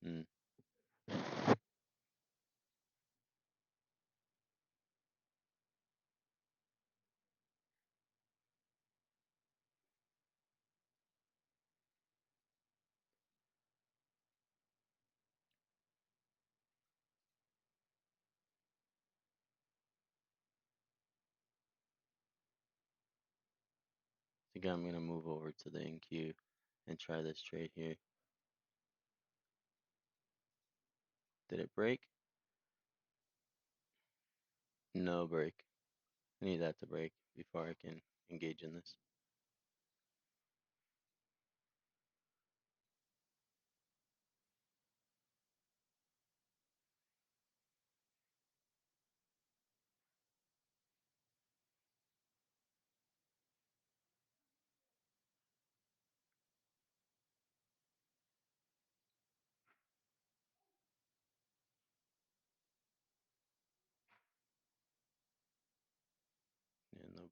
Mm. I think I'm going to move over to the NQ and try this trade here. Did it break? No break. I need that to break before I can engage in this.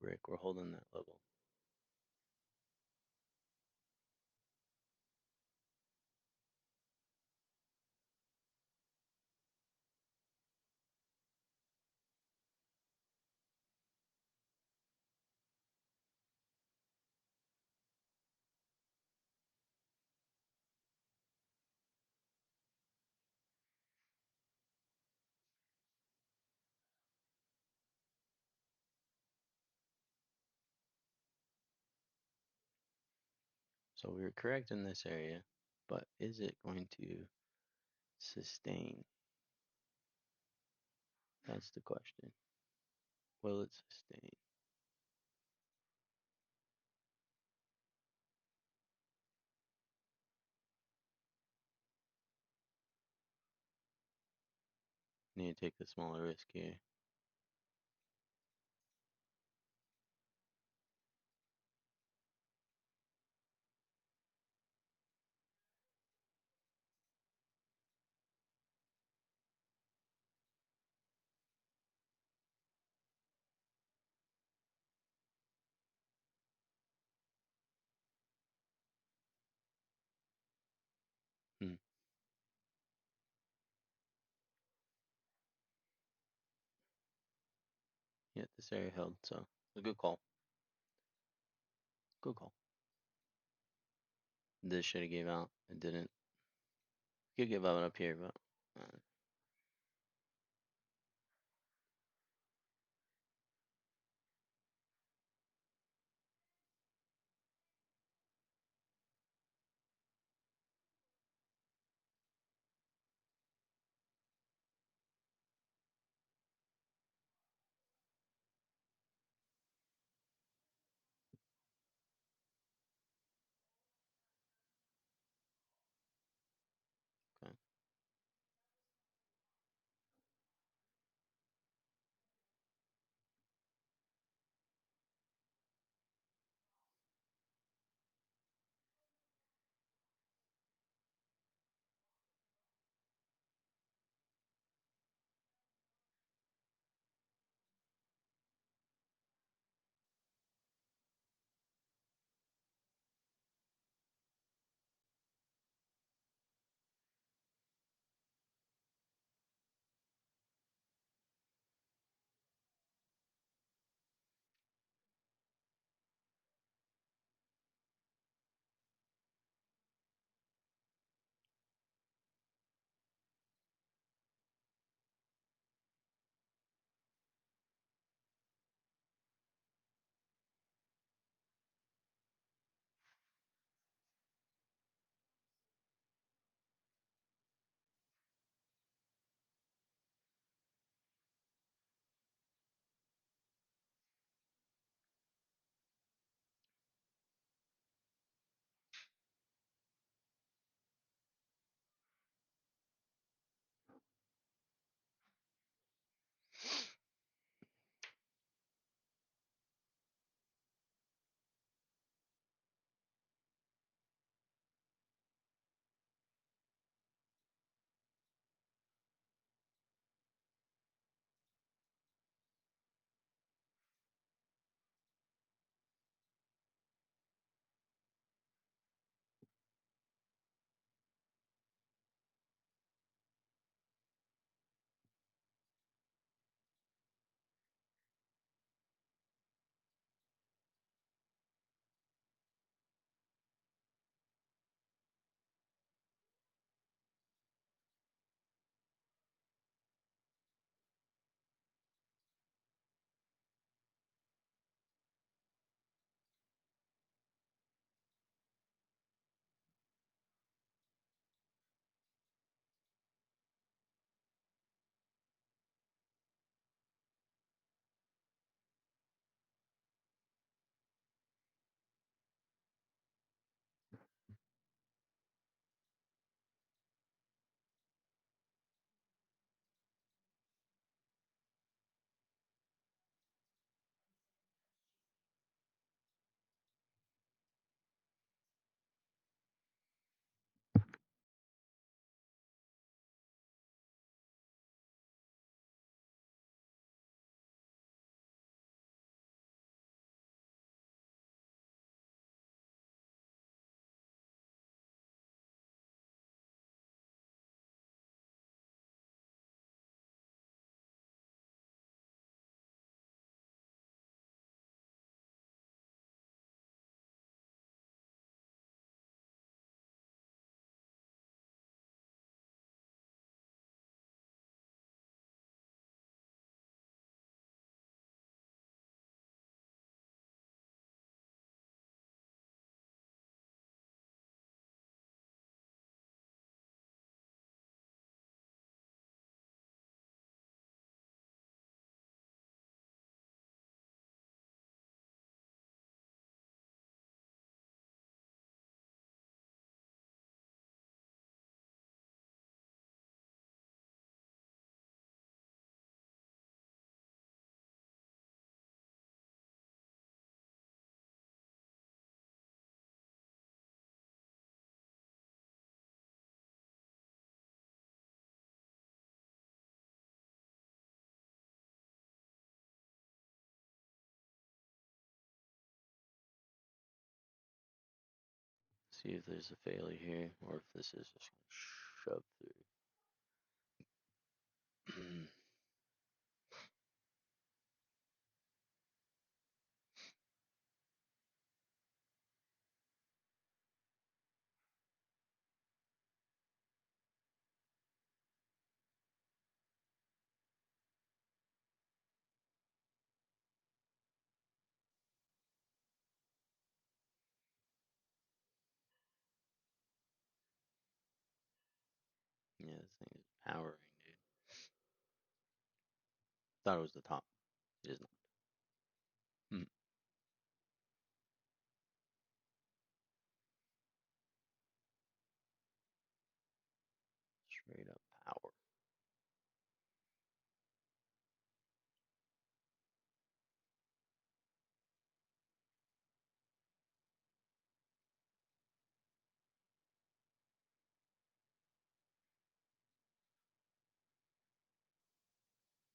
brick. We're holding that level. So we were correct in this area, but is it going to sustain? That's the question. Will it sustain? Need to take the smaller risk here. Hmm. Yeah, this area held, so a good call. Good call. This should have gave out. It didn't. Could give out up here, but okay. See if there's a failure here, or if this is just gonna shove through. Yeah, this thing is powering, dude. Thought it was the top. It is not. Hmm. Straight up power.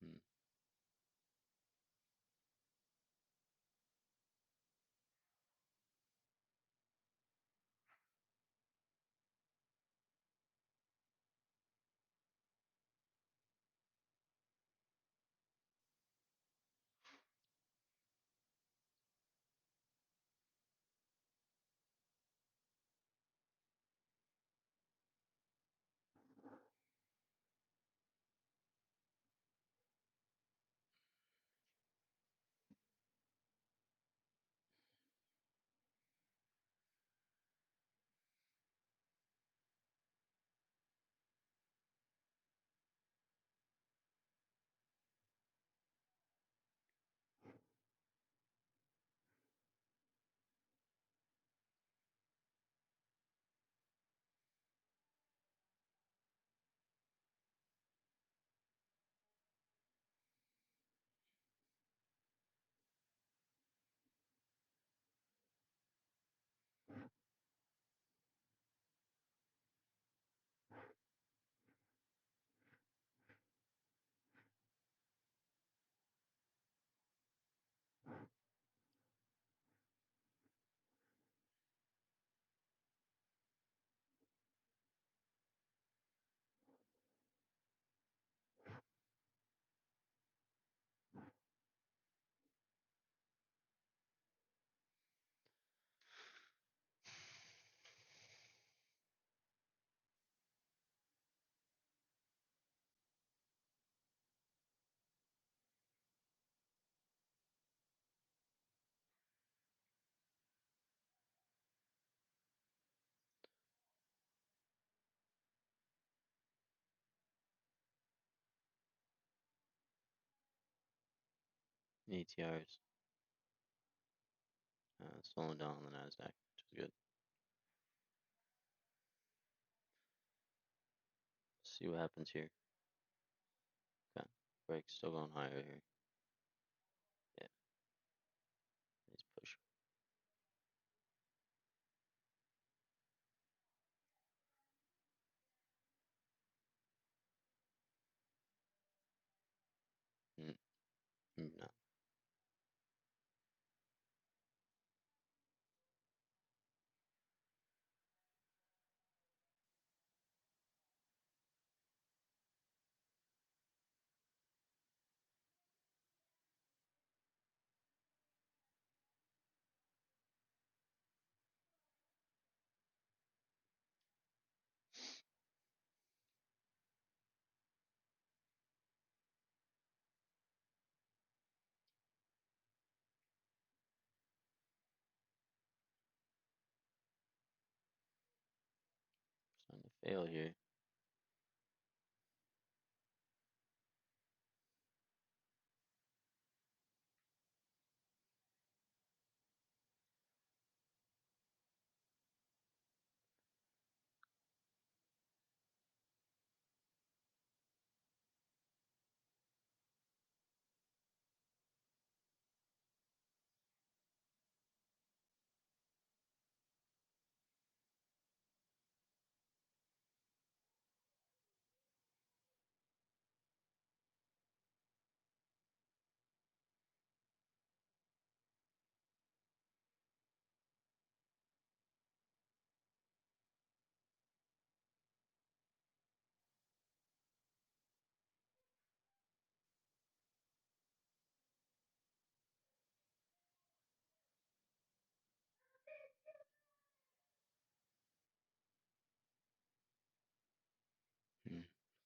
Hmm. ATRs slowing down on the Nasdaq, which is good. See what happens here. Okay, break still going higher here. Yeah, nice push. Mm, no, starting to fail here.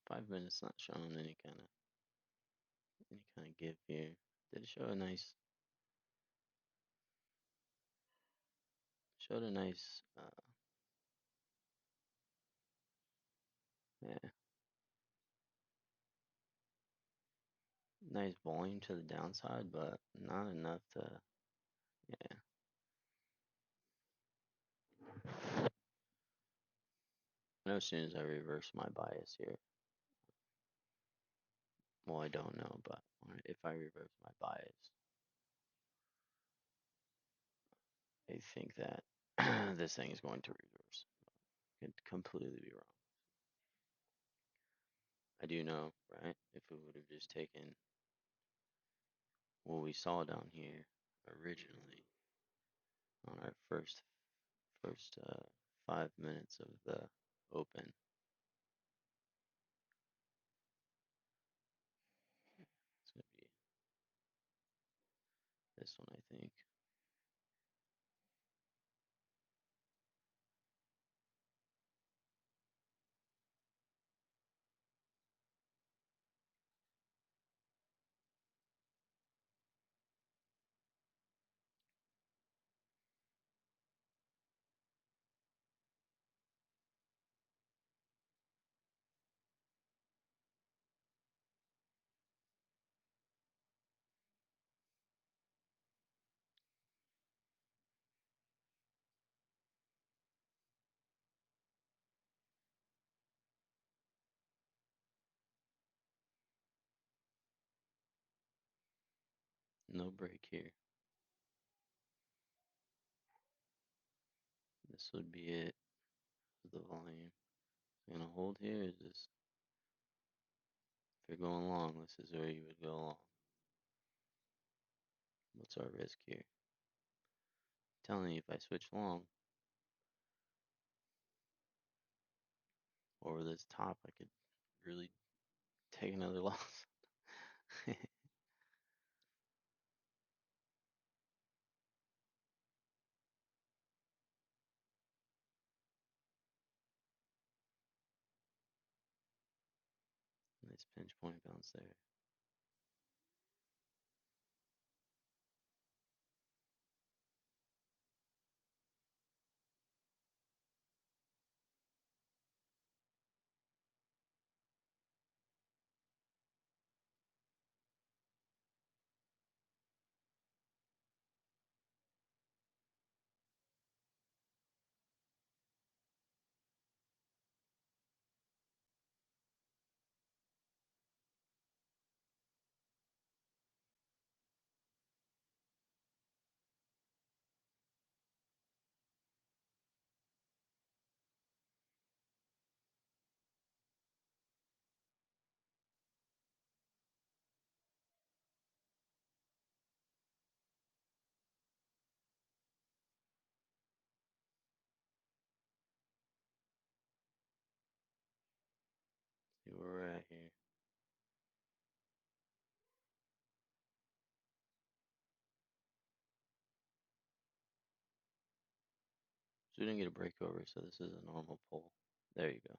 5 minutes not showing any kind of give here. Did it show a nice showed a nice yeah, nice volume to the downside, but not enough to yeah. I know as soon as I reverse my bias here, well, I don't know, but if I reverse my bias, I think that this thing is going to reverse. Could completely be wrong. I do know, right? If it would have just taken what we saw down here originally on our first 5 minutes of the open, it's gonna be this one, I think. No break here. This would be it for the volume. Gonna hold here. Is this if you're going long? This is where you would go long. What's our risk here? Telling you if I switch long over this top, I could really take another loss. Nice pinch point bounce there. See where we're at here. So we didn't get a breakover, so this is a normal pull. There you go.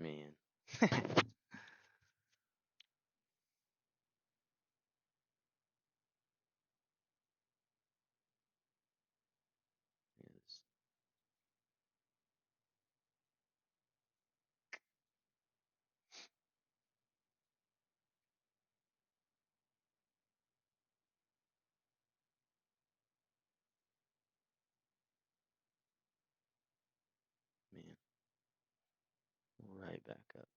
Man. Yes. Man. Right back up.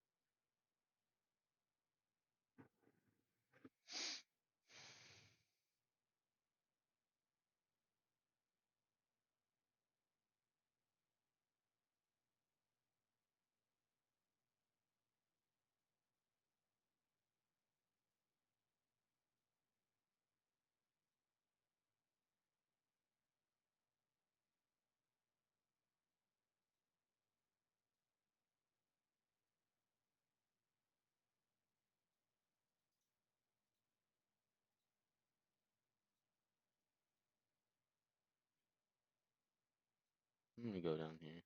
I'm gonna go down here.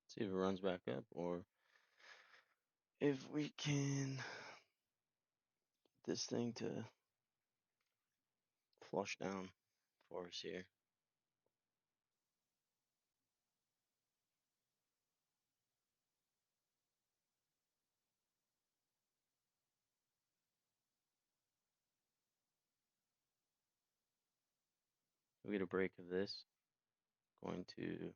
See if it runs back up or if we can get this thing to flush down for us here. If we get a break of this, going to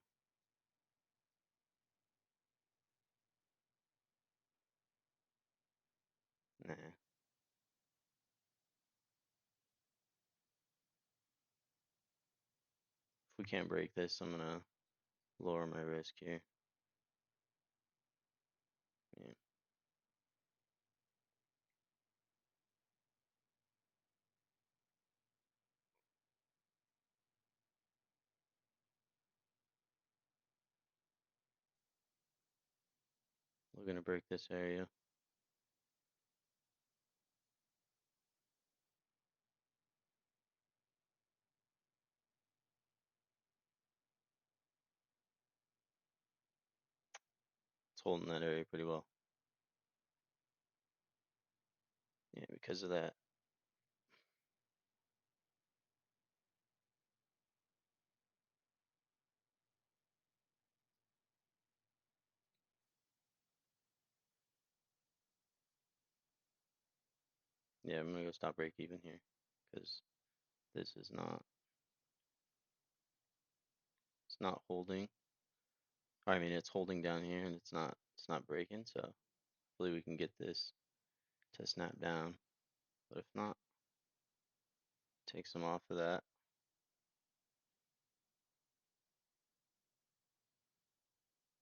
nah. If we can't break this, I'm gonna lower my risk here. Yeah. We're gonna break this area. It's holding that area pretty well. Yeah, because of that. Yeah, I'm gonna go stop break even here because this is not. It's not holding. I mean, it's holding down here and it's not. It's not breaking. So hopefully we can get this to snap down. But if not, take some off of that.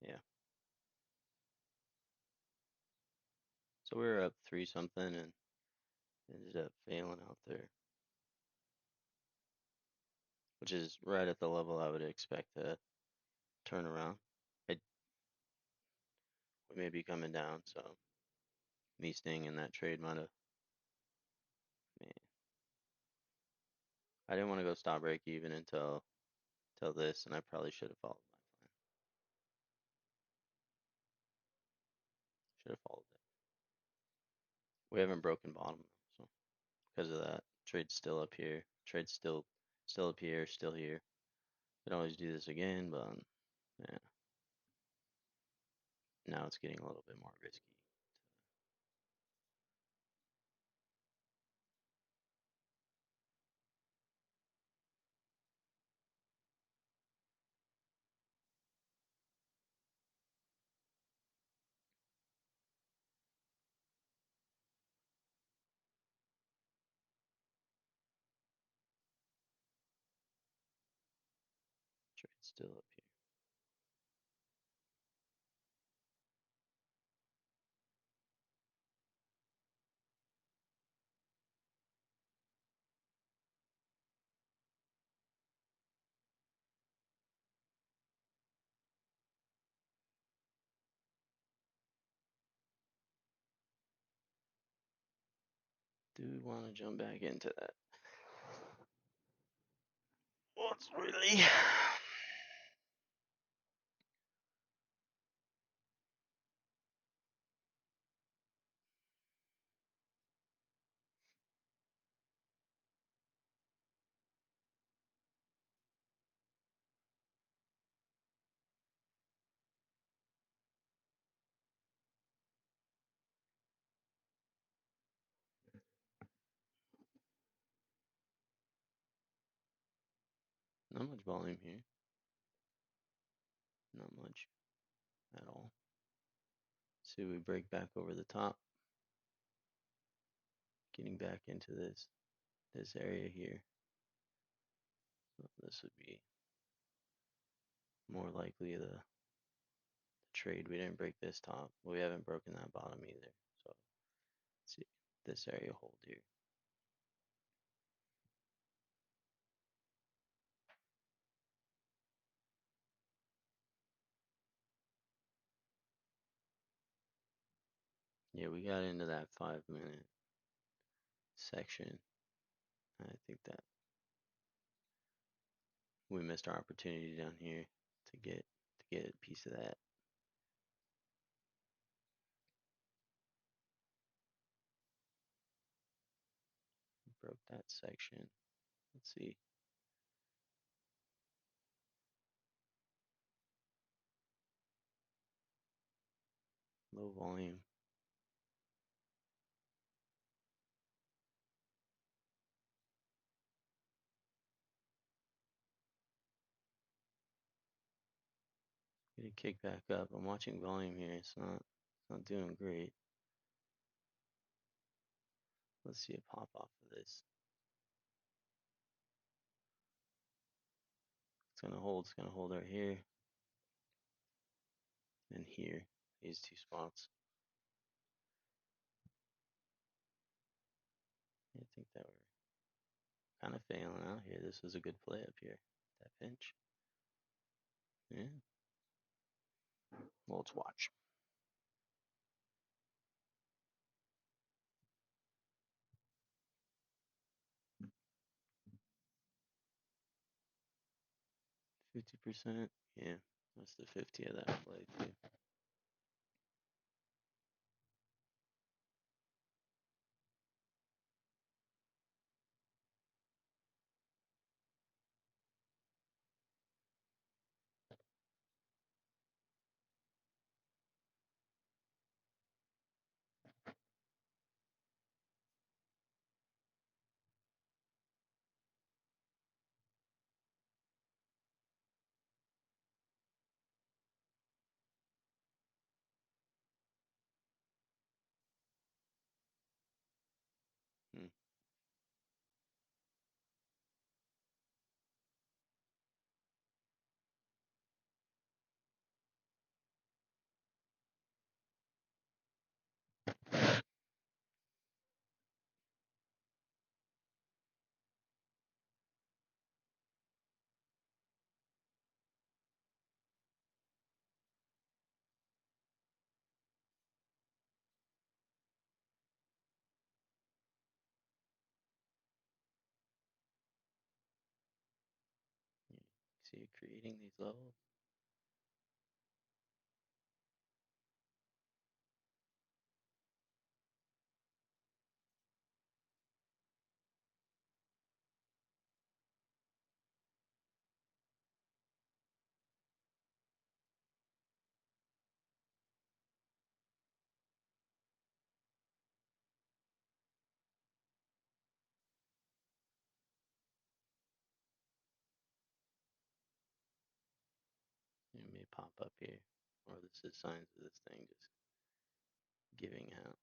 Yeah. So we were up 3 something and ended up failing out there, which is right at the level I would expect to turn around. I, we may be coming down, so me staying in that trade might have. Man, I didn't want to go stop break even until this, and I probably should have followed my plan. Should have followed it. We haven't broken bottom though, so because of that, trade's still up here. Trade's still up here, still here. Could always do this again, but yeah, now it's getting a little bit more risky. Trade's still up here. Do we want to jump back into that? What's really? Not much volume here. Not much at all. See, we break back over the top, getting back into this area here. So this would be more likely the trade. We didn't break this top. We haven't broken that bottom either. So let's see this area hold here. Yeah, we got into that 5 minute section. I think that we missed our opportunity down here to get a piece of that. Broke that section. Let's see. Low volume. Get a kick back up. I'm watching volume here. It's not doing great. Let's see a pop off of this. It's gonna hold. It's gonna hold right here and here. These two spots. I think that we're kind of failing out here. This was a good play up here. That pinch. Yeah. Well, let's watch. Mm. 50%. Yeah. That's the 50 of that play too. Hmm. Yeah. See it creating these levels. It may pop up here, or this is signs of this thing just giving out.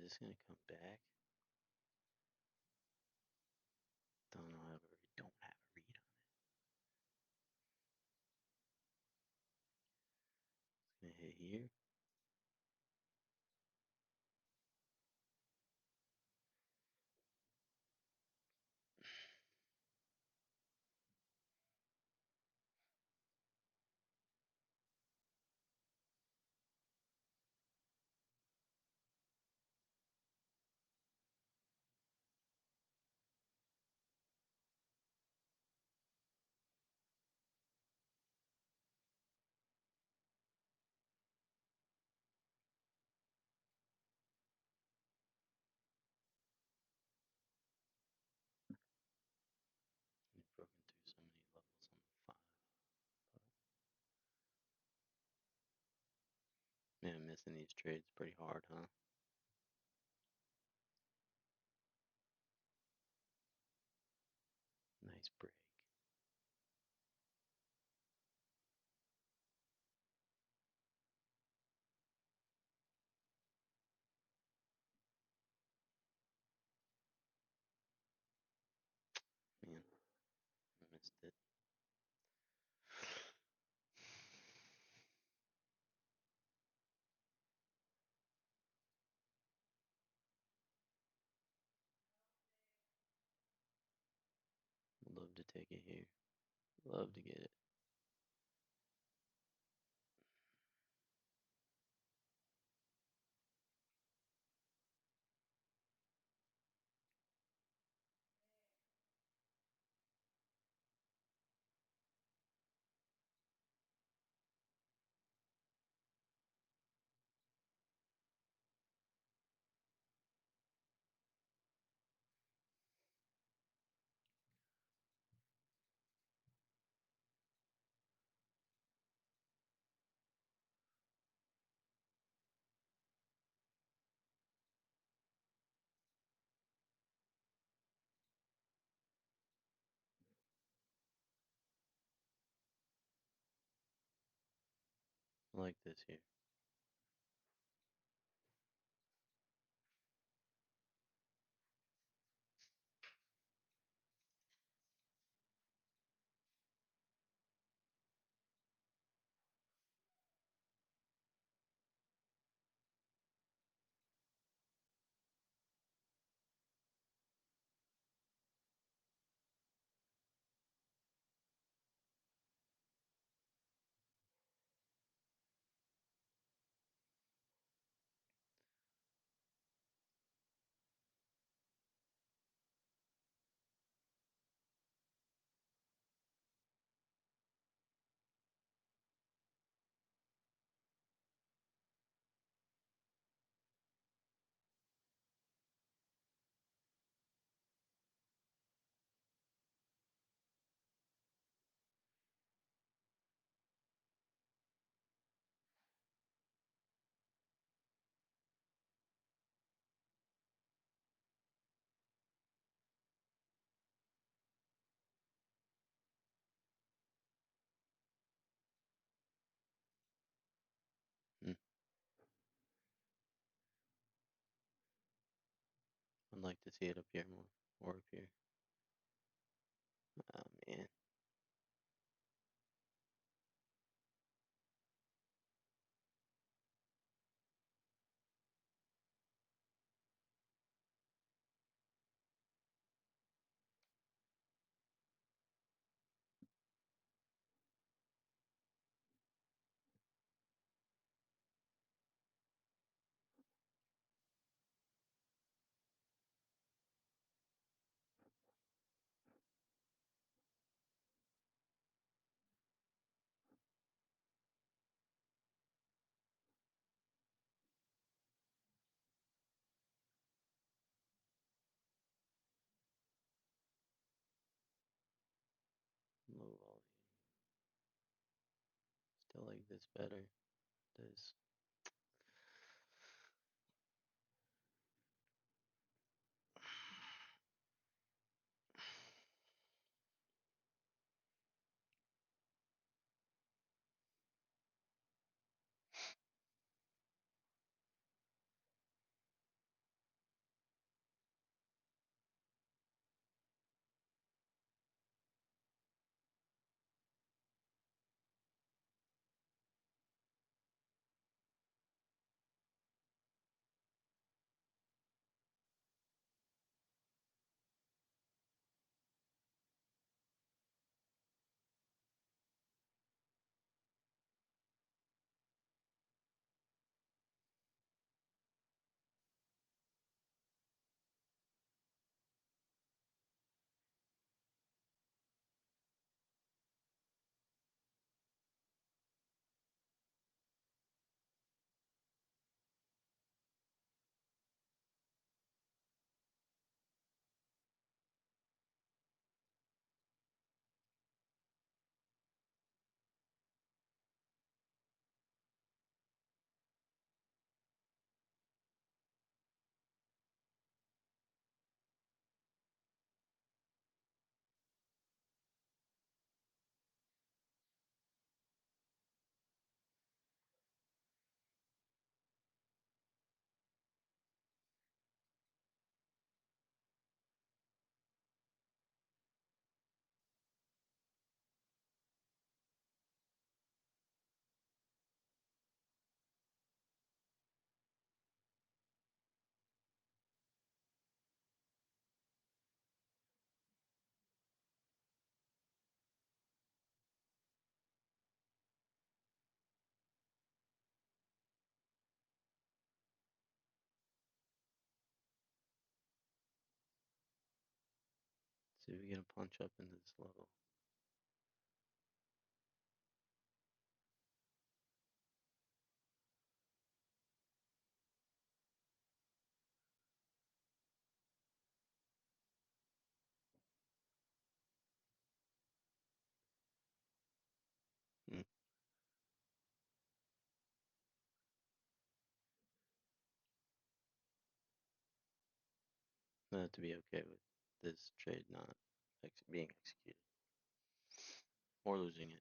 this gonna come back? Don't know. Don't have a read on it. It's gonna hit here. We've broken through so many levels on the 5. But yeah, missing these trades pretty hard, huh? Nice break. Man, I missed it. Love to take it here. Love to get it. I like this here. Hmm. I'd like to see it up here more. Or up here. Oh, man. Low volume. Still like this better. This. See if we get a punch up into this level. Hmm. I have to be okay with this trade not being executed or losing it.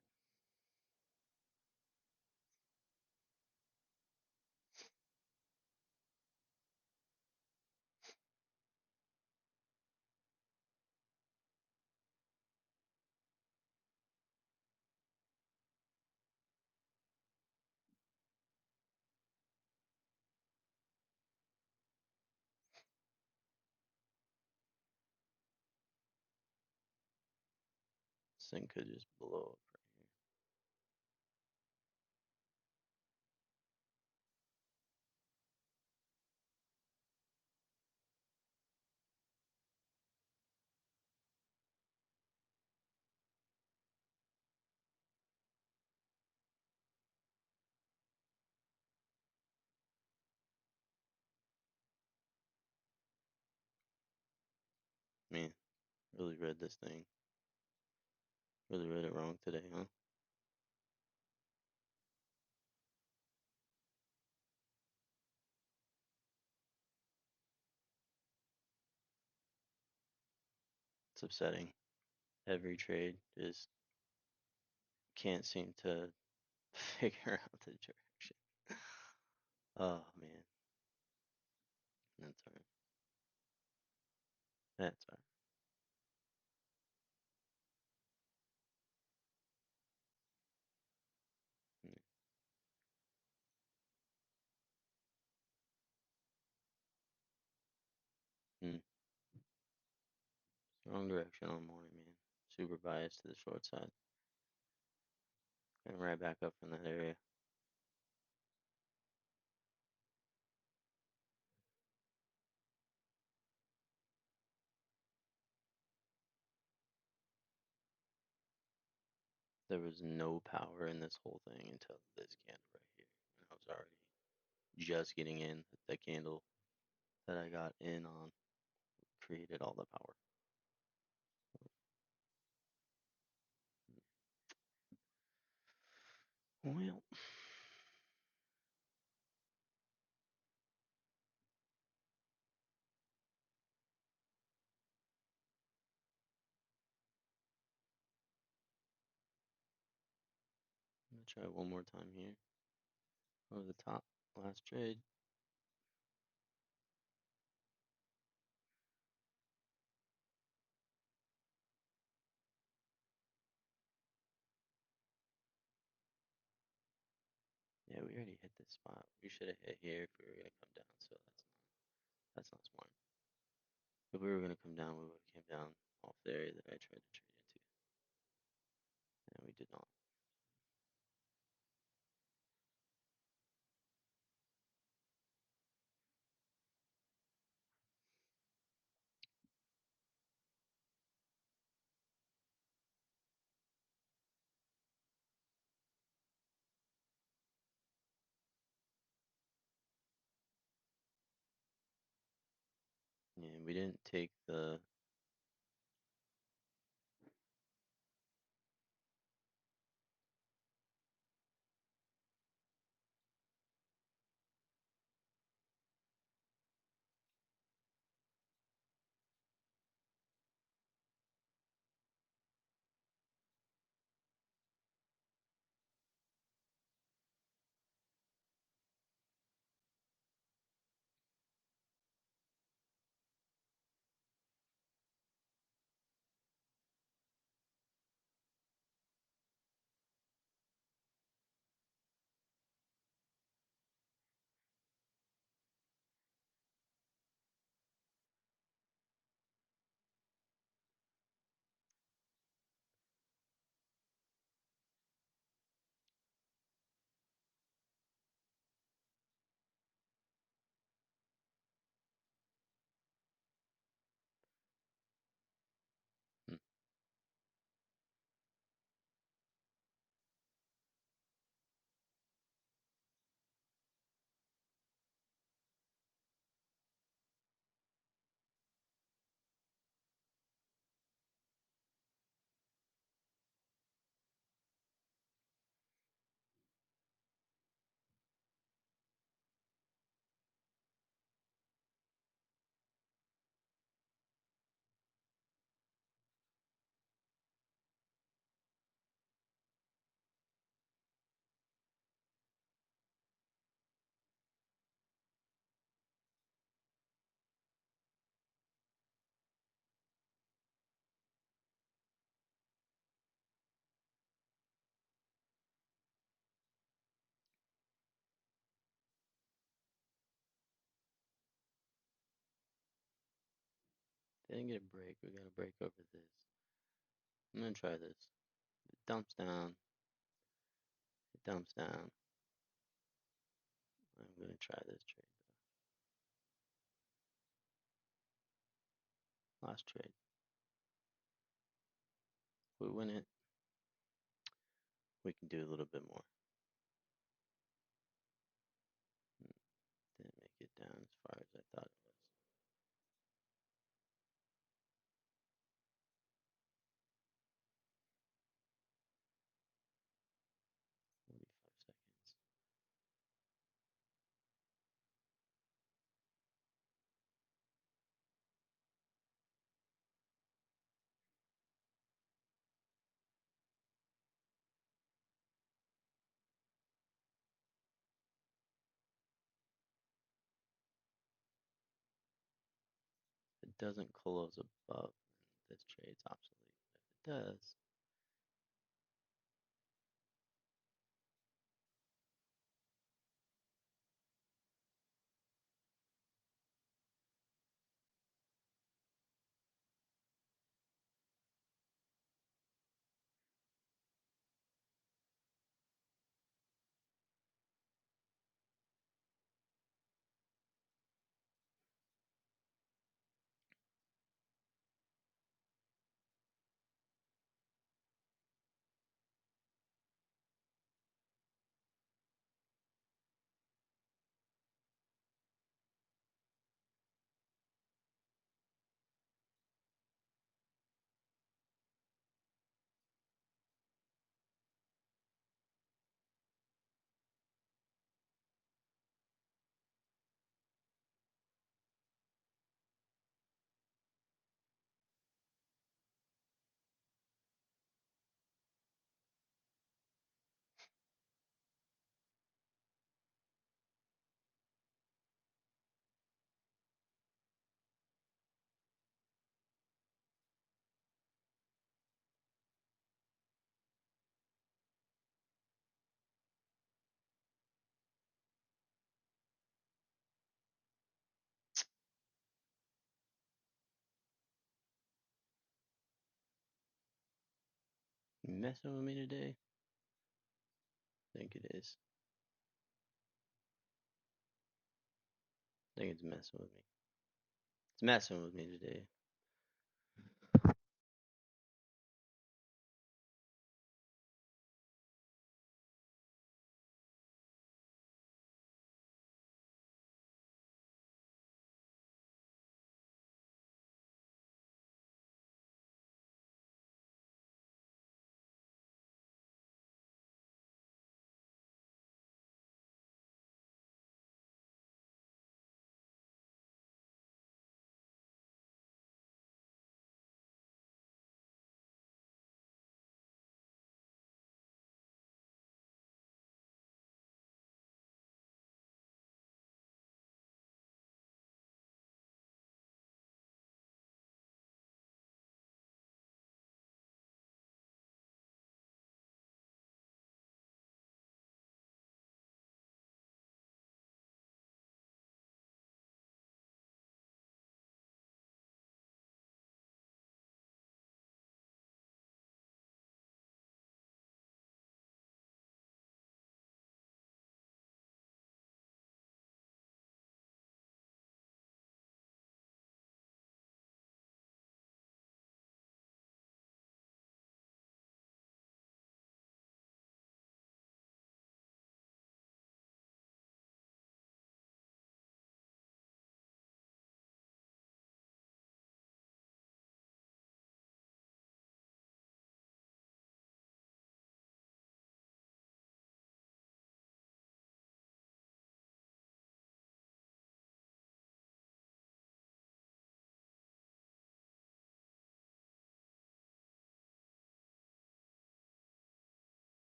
This thing could just blow up right here. Man, really read this thing. Really read it wrong today, huh? It's upsetting. Every trade just can't seem to figure out the direction. Oh man, that's alright. That's alright. Mm. Wrong direction all morning, man. Super biased to the short side. And right back up from that area. There was no power in this whole thing until this candle right here. And I was already just getting in. The candle that I got in on created all the power. Well, I'm gonna try one more time here. Over the top. Last trade. Yeah, we already hit this spot. We should have hit here if we were gonna come down, so that's not smart. If we were gonna come down, we would have came down off the area that I tried to trade into. And we did not. Yeah, we didn't take the Gotta get a break. We gotta break over this. I'm gonna try this. It dumps down. It dumps down. I'm gonna try this trade though. Last trade. If we win it, we can do a little bit more. Didn't make it down as far as I thought it was. 45 seconds. If it doesn't close above, then this trade's obsolete. If it does, you messing with me today? I think it is. I think it's messing with me. It's messing with me today.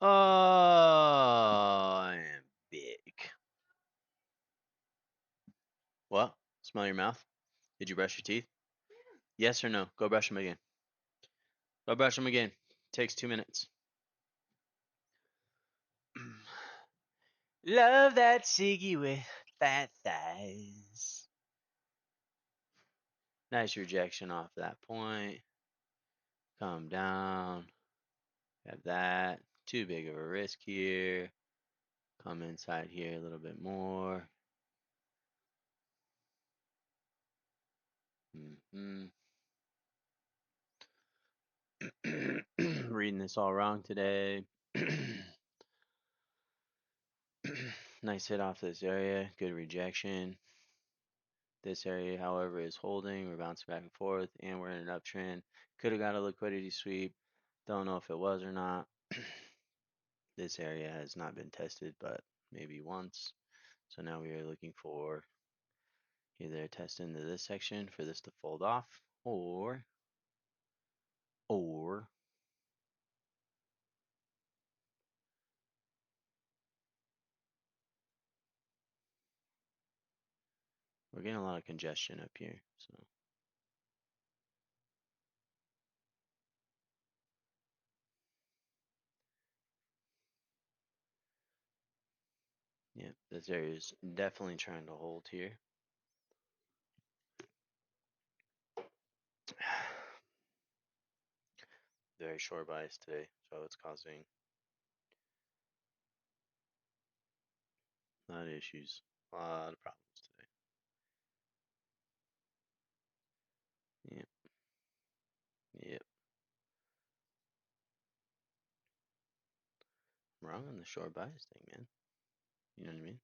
I am big. What? Smell your mouth? Did you brush your teeth? Yes or no? Go brush them again. Go brush them again. Takes 2 minutes. Love that Siggy with fat thighs. Nice rejection off that point. Come down. Have that. Too big of a risk here. Come inside here a little bit more. Reading this all wrong today. Nice hit off this area. Good rejection. This area, however, is holding. We're bouncing back and forth, and we're in an uptrend. Could have got a liquidity sweep. Don't know if it was or not. This area has not been tested, but maybe once. So now we are looking for either a test into this section for this to fold off, or we're getting a lot of congestion up here. So yeah, this area is definitely trying to hold here. Very short bias today, so it's causing a lot of issues, a lot of problems today. Yep, yep. I'm wrong on the short bias thing, man. You know what I mean?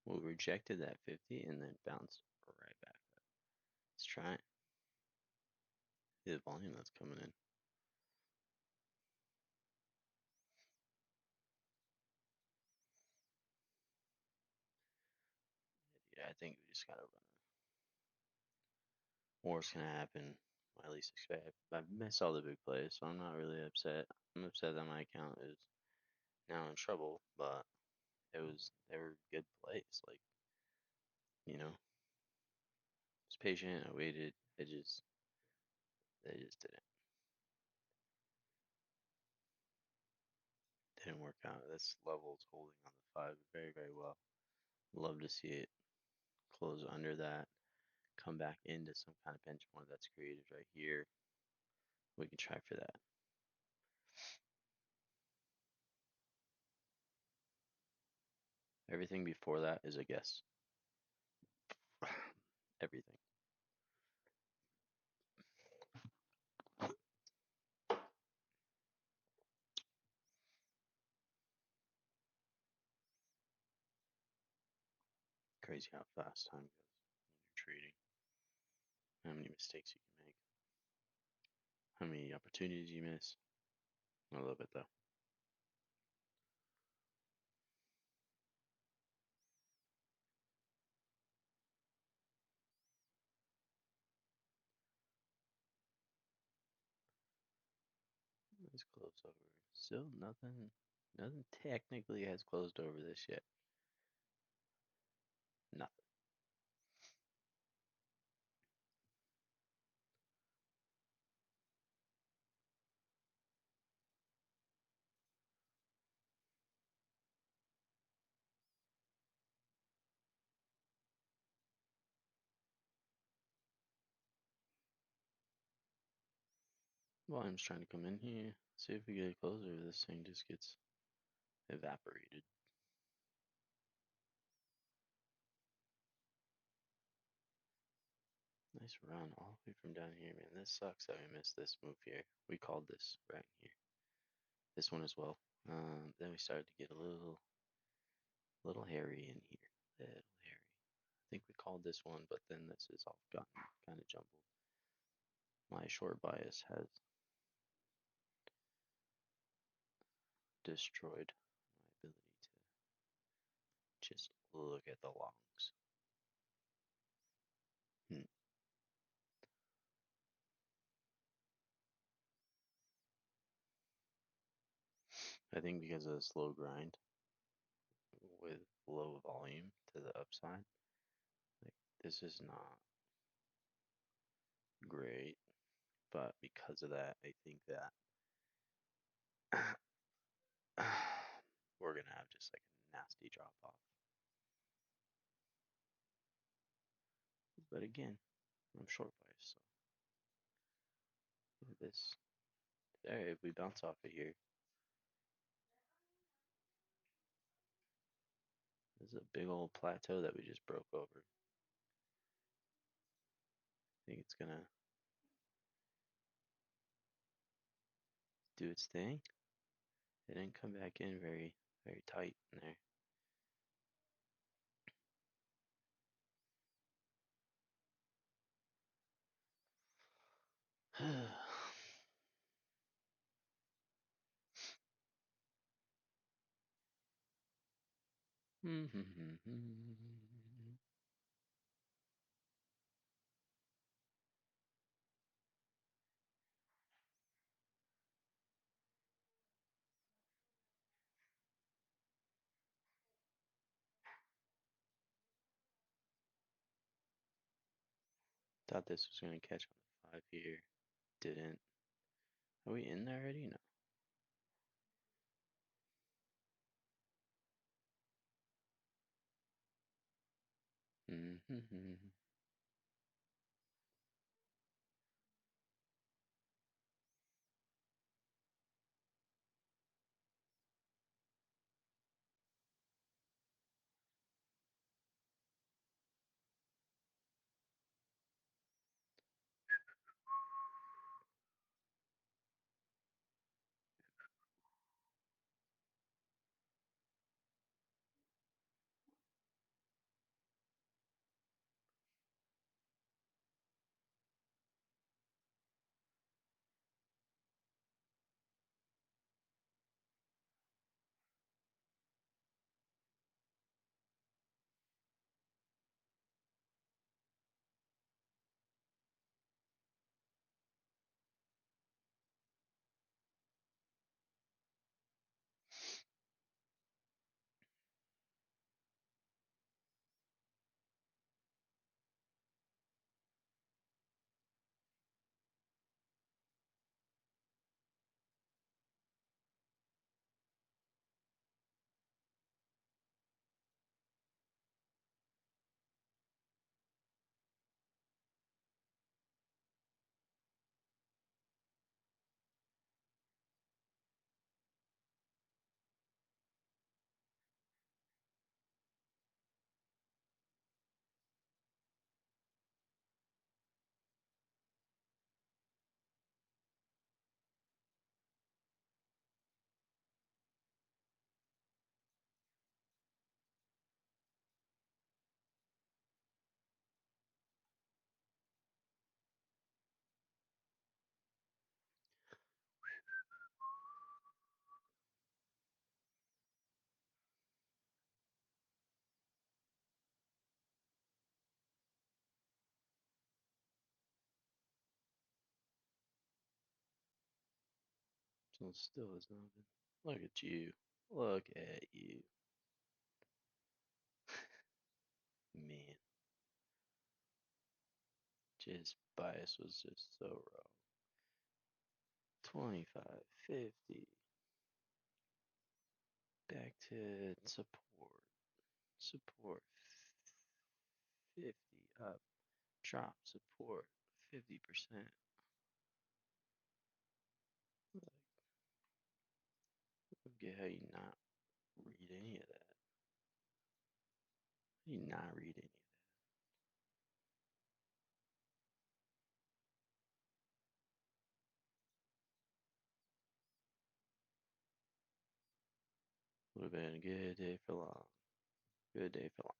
We rejected that 50 and then bounced right back up. Let's try it. The volume that's coming in. Yeah, I think we just gotta run. Worst gonna happen. I at least expect. I missed all the big plays, so I'm not really upset. I'm upset that my account is now in trouble, but they were good plays. Like, you know, I was patient. I waited. They just didn't work out. This level is holding on the five very very well. Love to see it close under that, come back into some kind of bench point that's created right here. We can try for that. Everything before that is a guess. Everything. Crazy how fast time goes when you're trading. How many mistakes you can make. How many opportunities you miss. A little bit though. Let's close over. Still nothing technically has closed over this yet. Nothing. Well, I'm just trying to come in here, see if we get a closer. This thing just gets evaporated. Nice run all the way from down here, man. This sucks that we missed this move here. We called this right here. This one as well. Then we started to get a little hairy in here. Little hairy. I think we called this one, but then this is all gotten kind of jumbled. My short bias has destroyed my ability to just look at the longs. I think because of the slow grind with low volume to the upside, like this is not great. But because of that, I think that we're gonna have just like a nasty drop off. But again, I'm short biased, so look at this. Hey, if we bounce off of here, this is a big old plateau that we just broke over. I think it's gonna do its thing. It didn't come back in very tight in there. Thought this was gonna catch on the 5 here. Didn't. Are we in there already? No. So still has not been. Look at you. Look at you. Man, just bias was just so wrong. 25, 50. Back to support. Support. 50 up. Drop support. 50%. Like, I don't get how you not read any of that. How you not read any of that? Would have been a good day for long. Good day for longs.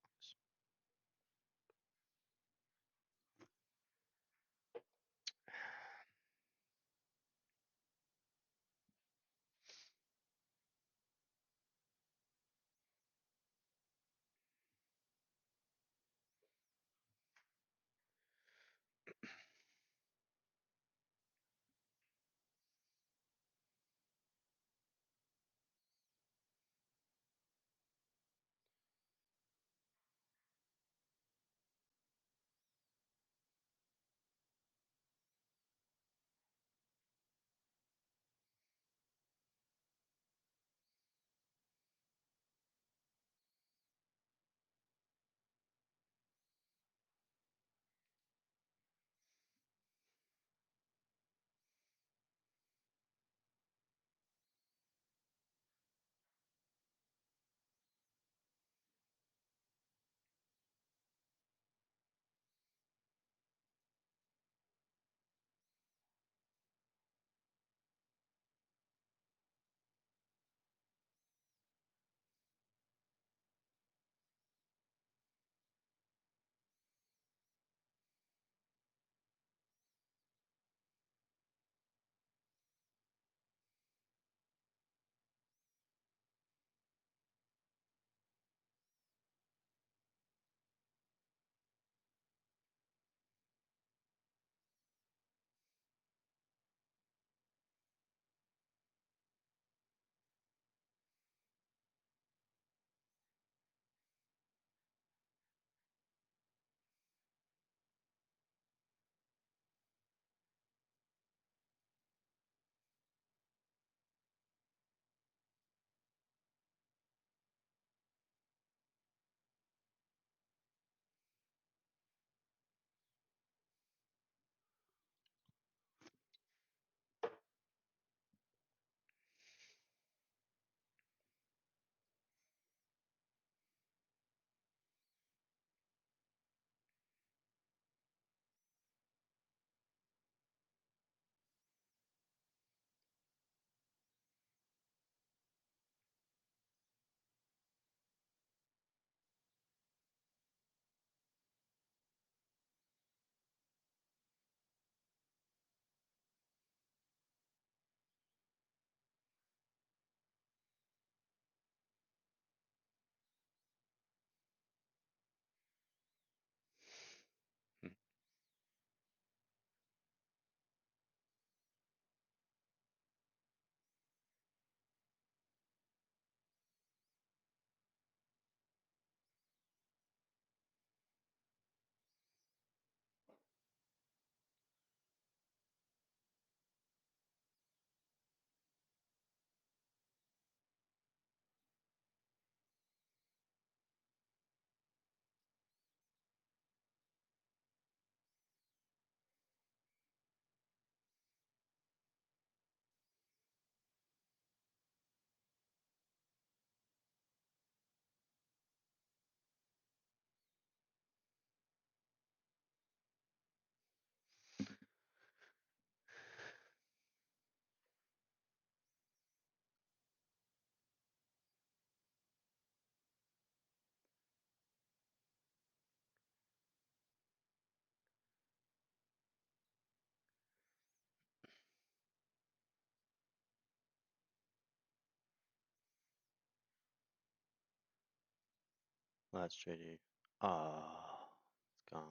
Last trade here. Ah, it's gone.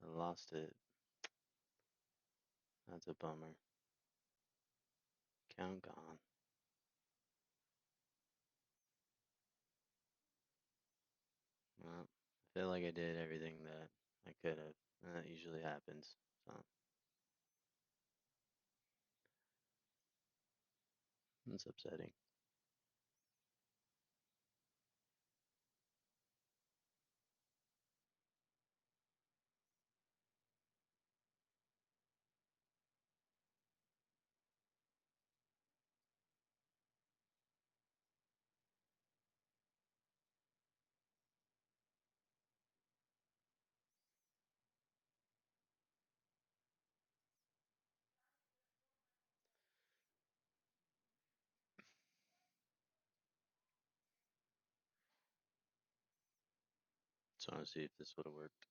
I lost it. That's a bummer. Count gone. Well, I feel like I did everything that I could have. And that usually happens. So it's upsetting. So I want to see if this would have worked.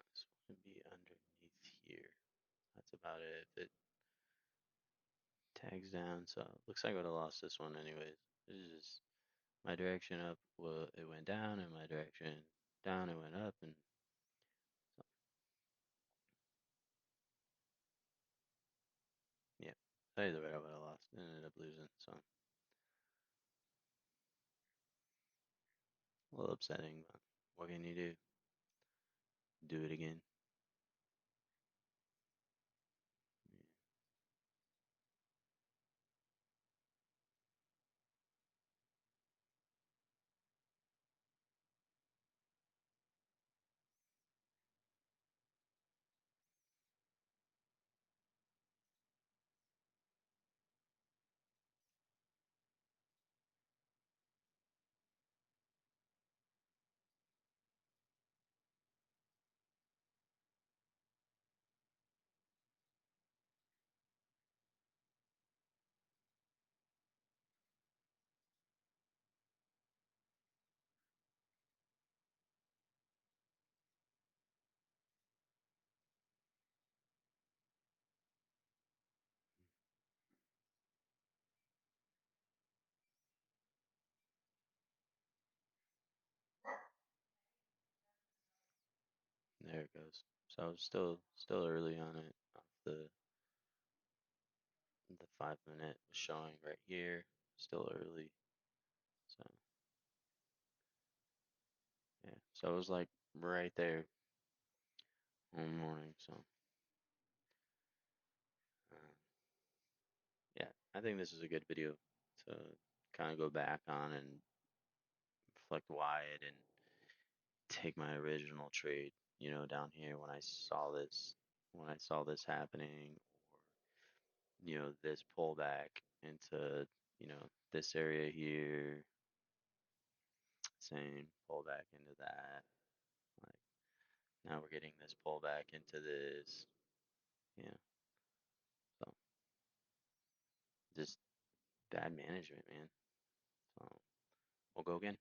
This wouldn't be underneath here. That's about it. If it tags down, so it looks like I would have lost this one anyways. This is just my direction up. Well, it went down, and my direction down, it went up, and so yeah. Either way, I would have lost. And ended up losing. So a little upsetting, but what can you do? Do it again. Yeah. There it goes. So I was still early on it. Off the 5 minute was showing right here. Still early. So yeah. So it was like right there one morning. So uh, yeah, I think this is a good video to kind of go back on and reflect why I didn't take my original trade. Down here when I saw this happening, or this pullback into this area here, same pullback into that. Like now we're getting this pullback into this. Yeah, so just bad management, man. So we'll go again.